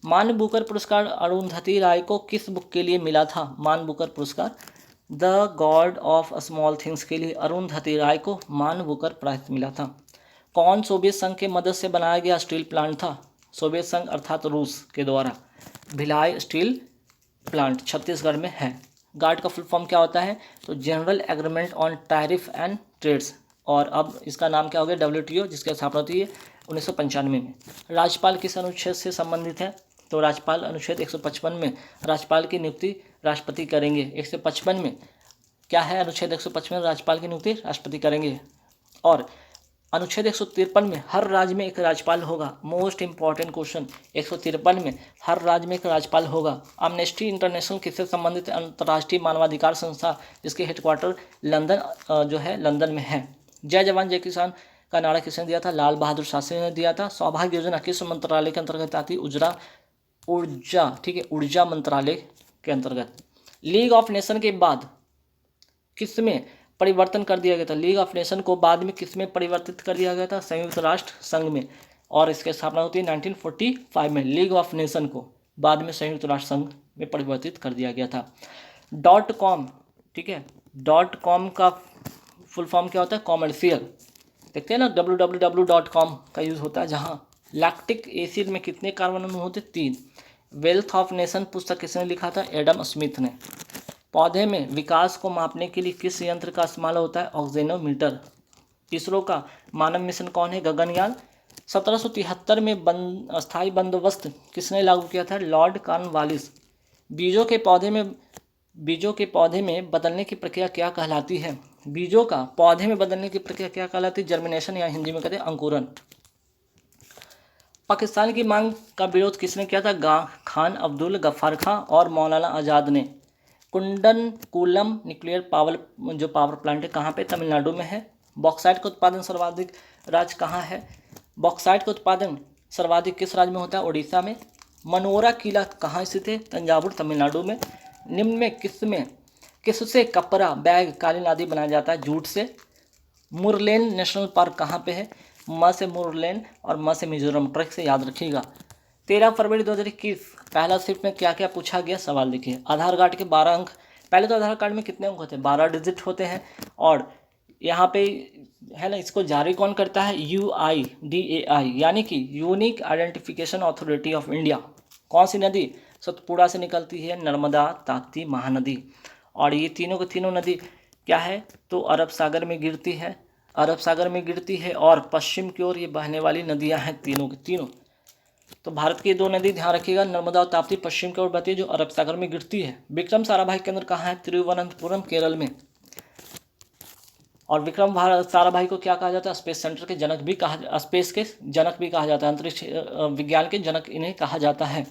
मान बुकर पुरस्कार अरुंधति राय को किस बुक के लिए मिला था? मान बुकर पुरस्कार the God of small things के लिए अरुंधति राय को मान बुकर प्राइज मिला था। कौन सोवियत संघ के मदद से बनाया गया स्टील प्लांट था? सोवियत संघ अर्थात रूस के द्वारा भिलाई स्टील प्लांट छत्तीसगढ़ में है। गार्ड का फुल फॉर्म क्या होता है? तो general agreement on tariff and trades, और अब इसका नाम क्या हो गया? WTO, जिसकी स्थापना होती है 1995 में। राज्यपाल किस अनुच्छेद से संबंधित है? तो राज्यपाल अनुच्छेद 155 में राज्यपाल की नियुक्ति राष्ट्रपति करेंगे। 155 में क्या है? अनुच्छेद 155 में राज्यपाल की नियुक्ति राष्ट्रपति करेंगे। और अनुच्छेद 153 में हर राज्य में एक राज्यपाल होगा। मोस्ट इंपॉर्टेंट क्वेश्चन, 153 में हर राज्य में एक राज्यपाल होगा। अमनेस्टी इंटरनेशनल किससे संबंधित है? अंतर्राष्ट्रीय मानवाधिकार संस्था, जिसके हेडक्वार्टर लंदन में है। जय जवान जय किसान का नारा किसने दिया था? लाल बहादुर शास्त्री ने दिया था। सौभाग्य योजना किस मंत्रालय के अंतर्गत आती? ऊर्जा, ठीक है, ऊर्जा मंत्रालय के अंतर्गत। लीग ऑफ नेशन के बाद किसमें परिवर्तन कर दिया गया था? लीग ऑफ नेशन को बाद में किसमें परिवर्तित कर दिया गया था? संयुक्त राष्ट्र संघ में। और इसकी स्थापना होती है 1945 में। लीग ऑफ नेशन को बाद में संयुक्त राष्ट्र संघ में परिवर्तित कर दिया गया था। .com, ठीक है, .com का फुल फॉर्म क्या होता है? कॉमर्शियल। देखते हैं ना, www.com का यूज़ होता है, जहाँ लैक्टिक एसिड में कितने कार्बन अणु होते? 3। वेल्थ ऑफ नेशन पुस्तक किसने लिखा था? एडम स्मिथ ने। पौधे में विकास को मापने के लिए किस यंत्र का इस्तेमाल होता है? ऑक्सीनोमीटर। इसरो का मानव मिशन कौन है? गगनयान। 1773 में स्थायी बंदोबस्त किसने लागू किया था? Lord Cornwallis. बीजों के पौधे में बदलने की प्रक्रिया क्या कहलाती है? बीजों का पौधे में बदलने की प्रक्रिया क्या कहलाती है? जर्मिनेशन, या हिंदी में कहते हैं अंकुरन। पाकिस्तान की मांग का विरोध किसने किया था? खान अब्दुल गफ्फार खां और मौलाना आज़ाद ने। कुंडनकुलम न्यूक्लियर पावर प्लांट है कहाँ पे? तमिलनाडु में है। बॉक्साइट का उत्पादन सर्वाधिक राज्य कहाँ है? बॉक्साइट का उत्पादन सर्वाधिक किस राज्य में होता है? उड़ीसा में। मनोरा किला कहाँ स्थित है? तंजावुर, तमिलनाडु में। निम्न में किससे कपड़ा, बैग, कालीन आदि बनाया जाता है? जूट से। मुरलेन नेशनल पार्क कहाँ पे है? म से मुरलेन और म से मिजोरम। ट्रैक से याद रखिएगा। 13 फरवरी 2021 पहला शिफ्ट में क्या क्या पूछा गया? सवाल देखिए। आधार कार्ड के 12 अंक। पहले तो आधार कार्ड में कितने अंक होते हैं? 12 डिजिट होते हैं। और यहाँ पे है ना, इसको जारी कौन करता है? UIDAI, यानी कि unique identification authority of India. कौन सी नदी सतपुड़ा से निकलती है? नर्मदा, ताप्ती, महानदी। और ये तीनों की तीनों नदी क्या है? तो अरब सागर में गिरती है। अरब सागर में गिरती है और पश्चिम की ओर ये बहने वाली नदियां हैं तीनों की तीनों। तो भारत की दो नदी ध्यान रखिएगा, नर्मदा और ताप्ती पश्चिम की ओर बहती है जो अरब सागर में गिरती है। विक्रम साराभाई केंद्र कहाँ है? तिरुवनंतपुरम केरल में। और विक्रम साराभाई को क्या कहा जाता है? स्पेस सेंटर के जनक भी कहा, स्पेस के जनक भी कहा जाता है, अंतरिक्ष विज्ञान के जनक इन्हें कहा जाता है।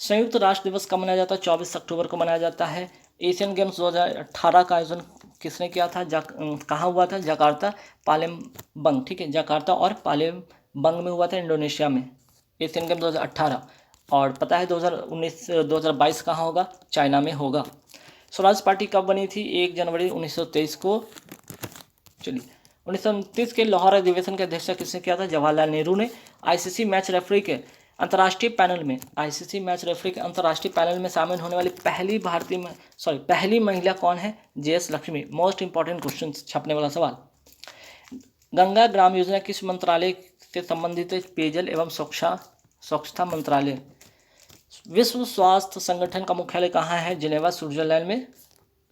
संयुक्त राष्ट्र दिवस कब मनाया जाता है? 24 अक्टूबर को मनाया जाता है। एशियन गेम्स 2018 का आयोजन किसने किया था? कहाँ हुआ था? जकार्ता पालेमबंग, ठीक है, जकार्ता और पालेमबंग में हुआ था, इंडोनेशिया में, एशियन गेम 2018। और पता है 2022 कहाँ होगा? चाइना में होगा। स्वराज पार्टी कब बनी थी? 1 जनवरी 1923 को। चलिए, 1929 के लाहौर अधिवेशन की अध्यक्षता किसने किया था? जवाहरलाल नेहरू ने। आईसीसी मैच रेफरी के अंतर्राष्ट्रीय पैनल में, आईसीसी मैच रेफरी के अंतर्राष्ट्रीय पैनल में शामिल होने वाली पहली महिला कौन है? JS Lakshmi. Most important question छपने वाला सवाल। गंगा ग्राम योजना किस मंत्रालय से संबंधित है? पेयजल एवं स्वच्छता मंत्रालय। विश्व स्वास्थ्य संगठन का मुख्यालय कहाँ है? जिनेवा, स्विट्जरलैंड में।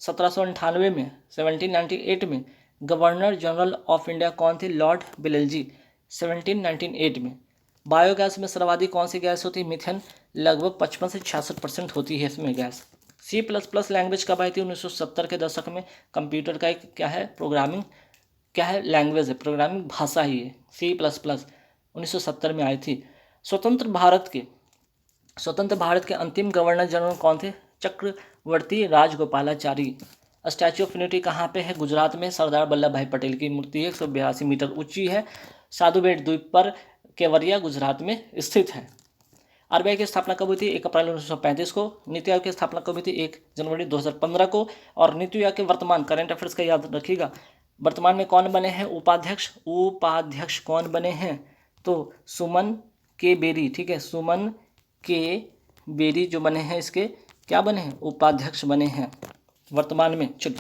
1798 में, 1798 में गवर्नर जनरल ऑफ इंडिया कौन थे? लॉर्ड बेलजी, 1798 में। बायोगैस में सर्वाधिक कौन सी गैस होती है? मिथेन, लगभग 55 से 66% होती है इसमें गैस। C++ लैंग्वेज कब आई थी? 1970 के दशक में। कंप्यूटर का एक क्या है? प्रोग्रामिंग क्या है? लैंग्वेज है, प्रोग्रामिंग भाषा ही है। C++ 1970 में आई थी। स्वतंत्र भारत के अंतिम गवर्नर जनरल कौन थे? चक्रवर्ती राजगोपालाचारी। स्टैच्यू ऑफ यूनिटी कहाँ पे है? गुजरात में। सरदार वल्लभ भाई पटेल की मूर्ति 182 मीटर ऊंची है। साधु बेट द्वीप पर, केवड़िया, गुजरात में स्थित है। आरबीआई की स्थापना कब हुई थी? 1 अप्रैल 1935 को। नीति आयोग की स्थापना कब हुई थी? 1 जनवरी 2015 को। और नीति आयोग के वर्तमान करंट अफेयर्स का याद रखिएगा, वर्तमान में कौन बने हैं उपाध्यक्ष कौन बने हैं? तो सुमन के बेरी, ठीक है, सुमन के बेरी जो बने हैं, इसके क्या बने हैं? उपाध्यक्ष बने हैं वर्तमान में। चलिए,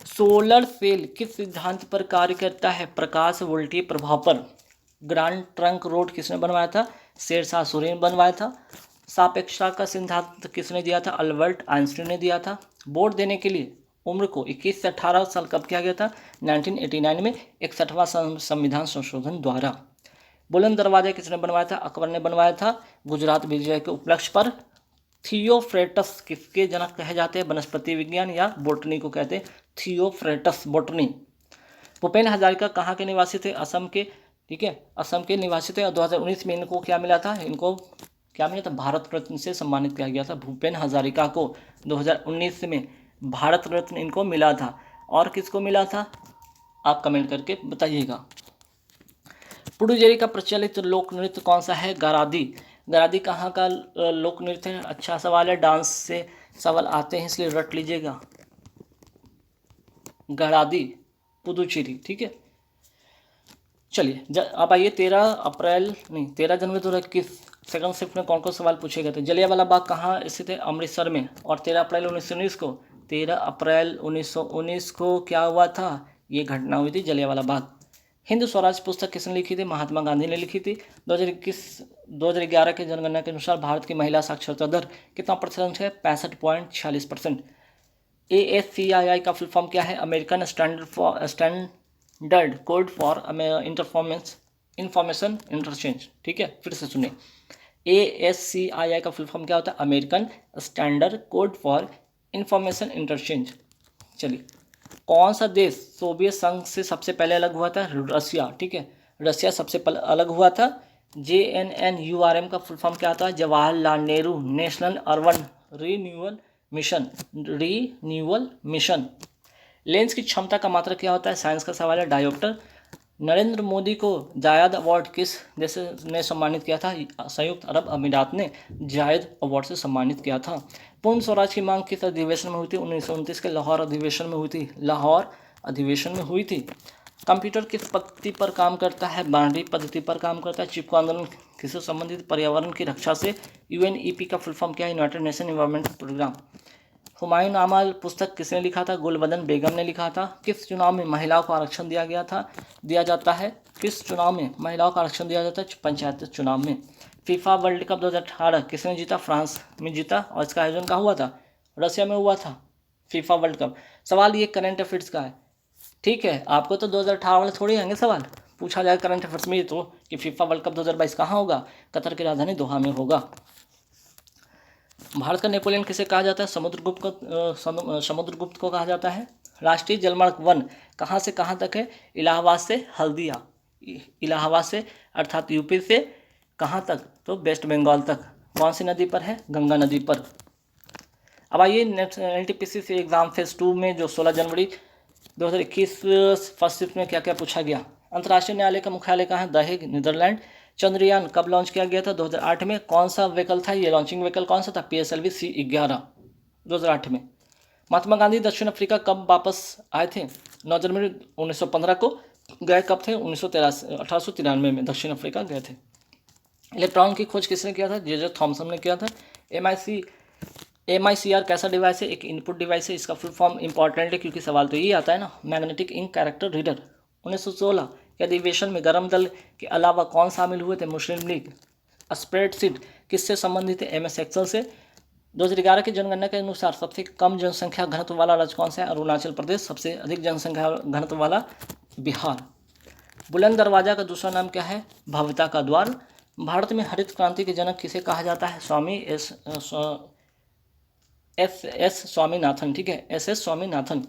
सोलर सेल किस सिद्धांत पर कार्य करता है? प्रकाश वोल्टीय प्रभाव पर। ग्रांड ट्रंक रोड किसने बनवाया था? शेरशाह सूरी ने बनवाया था। सापेक्षता का सिद्धांत किसने दिया था? अल्बर्ट आइंस्टीन ने दिया था। वोट देने के लिए उम्र को 21 से 18 साल कब किया गया था? 1989 में, 61वां संविधान संशोधन द्वारा। बुलंद दरवाजा किसने बनवाया था? अकबर ने बनवाया था, गुजरात विजय के उपलक्ष्य पर। थियोफ्रेटस किसके जनक कहे जाते हैं? वनस्पति विज्ञान या बोटनी को कहते हैं थियोफ्रेटस, बोटनी। भूपेन हजारिका कहाँ के निवासी थे? असम के, ठीक है, असम के निवासी थे। और 2019 में इनको क्या मिला था? इनको क्या मिला था? भारत रत्न से सम्मानित किया गया था भूपेन हजारिका को। 2019 में भारत रत्न इनको मिला था। और किसको मिला था? आप कमेंट करके बताइएगा। पुडुचेरी का प्रचलित लोक नृत्य कौन सा है? गरादी। गरादी कहाँ का लोक नृत्य है? अच्छा सवाल है, डांस से सवाल आते हैं इसलिए रट लीजिएगा। गरादी, पुडुचेरी, ठीक है। चलिए, अब आइए 13 जनवरी 2021 सेकंड शिफ्ट में कौन कौन सवाल पूछे गए थे? जलियांवाला बाग कहाँ स्थित है? अमृतसर में। और 13 अप्रैल 1919 को क्या हुआ था? ये घटना हुई थी जलियांवाला बाग। हिंद स्वराज पुस्तक किसने लिखी थी? महात्मा गांधी ने लिखी थी। 2011 के जनगणना के अनुसार भारत की महिला साक्षरता दर कितना परसेंट है? 65.46%। ASCII का फुल फॉर्म क्या है? American standard code for information interchange, ठीक है, फिर से सुनिए। ASCII का फुल फॉर्म क्या होता है? American standard code for information interchange. चलिए, कौन सा देश सोवियत संघ से सबसे पहले अलग हुआ था? रसिया, ठीक है, रसिया सबसे पहले अलग हुआ था। JNNURM का फुल फॉर्म क्या था? Jawaharlal Nehru national urban renewal mission. Lens की क्षमता का मात्रक क्या होता है? साइंस का सवाल है, डायोप्टर। नरेंद्र मोदी को जायद अवार्ड किस देश ने सम्मानित किया था? संयुक्त अरब अमीरात ने जायद अवार्ड से सम्मानित किया था। पूर्ण स्वराज की मांग किस अधिवेशन में हुई थी? 1929 के लाहौर अधिवेशन में हुई थी। लाहौर अधिवेशन में हुई थी। कंप्यूटर किस पद्धति पर काम करता है? बाइनरी पद्धति पर काम करता है। चिपको आंदोलन किससे संबंधित? पर्यावरण की रक्षा से। UNEP का फुल फॉर्म क्या है? United nation environment programme. Humayun nama पुस्तक किसने लिखा था? गुलबदन बेगम ने लिखा था। किस चुनाव में महिलाओं को आरक्षण दिया जाता है? किस चुनाव में महिलाओं को आरक्षण दिया जाता है? पंचायत चुनाव में। फीफा वर्ल्ड कप 2018 किसने जीता? फ्रांस में जीता। और इसका आयोजन कहाँ हुआ था? रसिया में हुआ था फीफा वर्ल्ड कप। सवाल ये करंट अफेयर्स का है, ठीक है, आपको तो 2018 वाले थोड़ी आएंगे सवाल, पूछा जाए करंट अफेयर्स में ये तो कि फीफा वर्ल्ड कप 2022 कहाँ होगा, कतर की राजधानी दोहा में होगा। भारत का नेपोलियन किसे कहा जाता है, समुद्रगुप्त को कहा जाता है। राष्ट्रीय जलमार्ग वन कहाँ से कहाँ तक है, इलाहाबाद से हल्दिया, इलाहाबाद से अर्थात यूपी से कहाँ तक, तो वेस्ट बंगाल तक। कौन सी नदी पर है, गंगा नदी पर। अब आइए NTPC से एग्जाम फेज 2 में जो 16 जनवरी 2021 फर्स्ट शिफ्ट में क्या क्या पूछा गया। अंतर्राष्ट्रीय न्यायालय का मुख्यालय कहाँ है, द हेग, नीदरलैंड। चंद्रयान कब लॉन्च किया गया था, 2008 में। कौन सा व्हीकल था, ये लॉन्चिंग व्हीकल कौन सा था, PSLV C11 2008 में। महात्मा गांधी दक्षिण अफ्रीका कब वापस आए थे, 9 जनवरी 1915 को। गए कब थे, 1893 में दक्षिण अफ्रीका गए थे। इलेक्ट्रॉन की खोज किसने किया था, जे थॉमसन ने किया था। MICR कैसा डिवाइस है, एक इनपुट डिवाइस है। इसका फुल फॉर्म इंपॉर्टेंट है क्योंकि सवाल तो यही आता है ना, मैग्नेटिक इंक कैरेक्टर रीडर। 1916 के अधिवेशन में गरम दल के अलावा कौन शामिल हुए थे, मुस्लिम लीग। स्प्रेडशीट किससे संबंधित है, MS एक्सेल से। 2011 की जनगणना के अनुसार सबसे कम जनसंख्या घनत्व वाला राज्य कौन सा है, अरुणाचल प्रदेश। सबसे अधिक जनसंख्या घनत्व वाला बिहार। बुलंद दरवाजा का दूसरा नाम क्या है, भव्यता का द्वार। भारत में हरित क्रांति के जनक किसे कहा जाता है, स्वामी S स्वामीनाथन। ठीक है, SS स्वामीनाथन।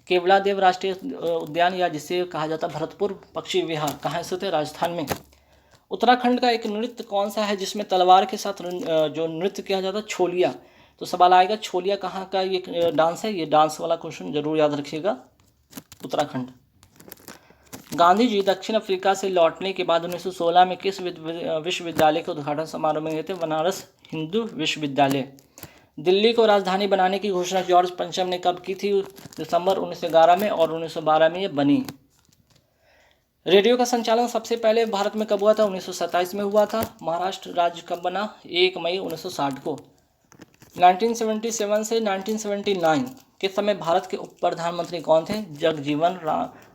केवलादेव राष्ट्रीय उद्यान या जिसे कहा जाता है भरतपुर पक्षी विहार कहाँ स्थित है, राजस्थान में। उत्तराखंड का एक नृत्य कौन सा है जिसमें तलवार के साथ जो नृत्य किया जाता है, छोलिया। तो सवाल आएगा छोलिया कहाँ का ये डांस है, ये डांस वाला क्वेश्चन जरूर याद रखिएगा, उत्तराखंड। गांधी जी दक्षिण अफ्रीका से लौटने के बाद 1916 में किस विश्वविद्यालय के उद्घाटन समारोह में गए थे, बनारस हिंदू विश्वविद्यालय। दिल्ली को राजधानी बनाने की घोषणा जॉर्ज पंचम ने कब की थी, दिसंबर 1911 में, और 1912 में ये बनी। रेडियो का संचालन सबसे पहले भारत में कब हुआ था, 1927 में हुआ था। महाराष्ट्र राज्य कब बना, 1 मई 1960 को। 1977 से 1979 के समय भारत के उप प्रधानमंत्री कौन थे, जगजीवन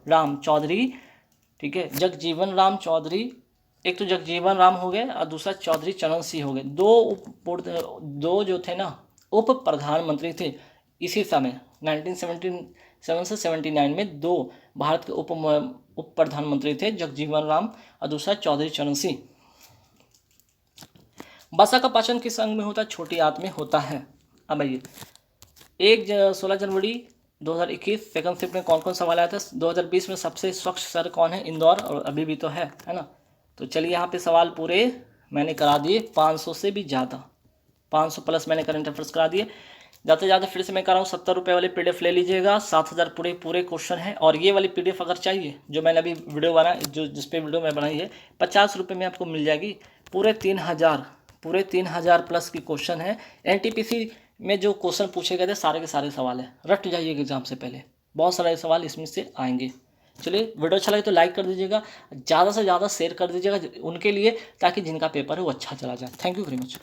राम चौधरी। ठीक है, जगजीवन राम चौधरी। एक तो जगजीवन राम हो गए और दूसरा चौधरी चरण सिंह हो गए। दो जो थे ना उप प्रधानमंत्री थे इसी समय 1977 से 79 में। दो भारत के उप प्रधानमंत्री थे, जगजीवन राम और दूसरा चौधरी चरण सिंह। वसा का पाचन किस अंग में होता है, छोटी आंत में होता है। अब आइए 16 जनवरी 2021 सेकंड शिफ्ट में कौन कौन सवाल आया था। 2020 में सबसे स्वच्छ शहर कौन है, इंदौर, और अभी भी तो है ना। तो चलिए यहाँ पे सवाल पूरे मैंने करा दिए, 500 से भी ज़्यादा, 500 प्लस मैंने करंट अफेयर्स करा दिए। जाते जाते फिर से मैं कर रहा हूँ, 70 रुपये वाली PDF ले लीजिएगा, 7000 पूरे क्वेश्चन है। और ये वाली PDF अगर चाहिए जो मैंने अभी वीडियो बना, जिस पे वीडियो मैं बनाई है, 50 रुपये में आपको मिल जाएगी। पूरे 3000 प्लस की क्वेश्चन है। NTPC में जो क्वेश्चन पूछे गए थे सारे के सारे सवाल है, रट जाइएगा एग्जाम से पहले, बहुत सारे सवाल इसमें से आएंगे। चलिए, वीडियो अच्छा लगे तो लाइक कर दीजिएगा, ज़्यादा से ज़्यादा शेयर कर दीजिएगा उनके लिए, ताकि जिनका पेपर है वो अच्छा चला जाए। Thank you very much.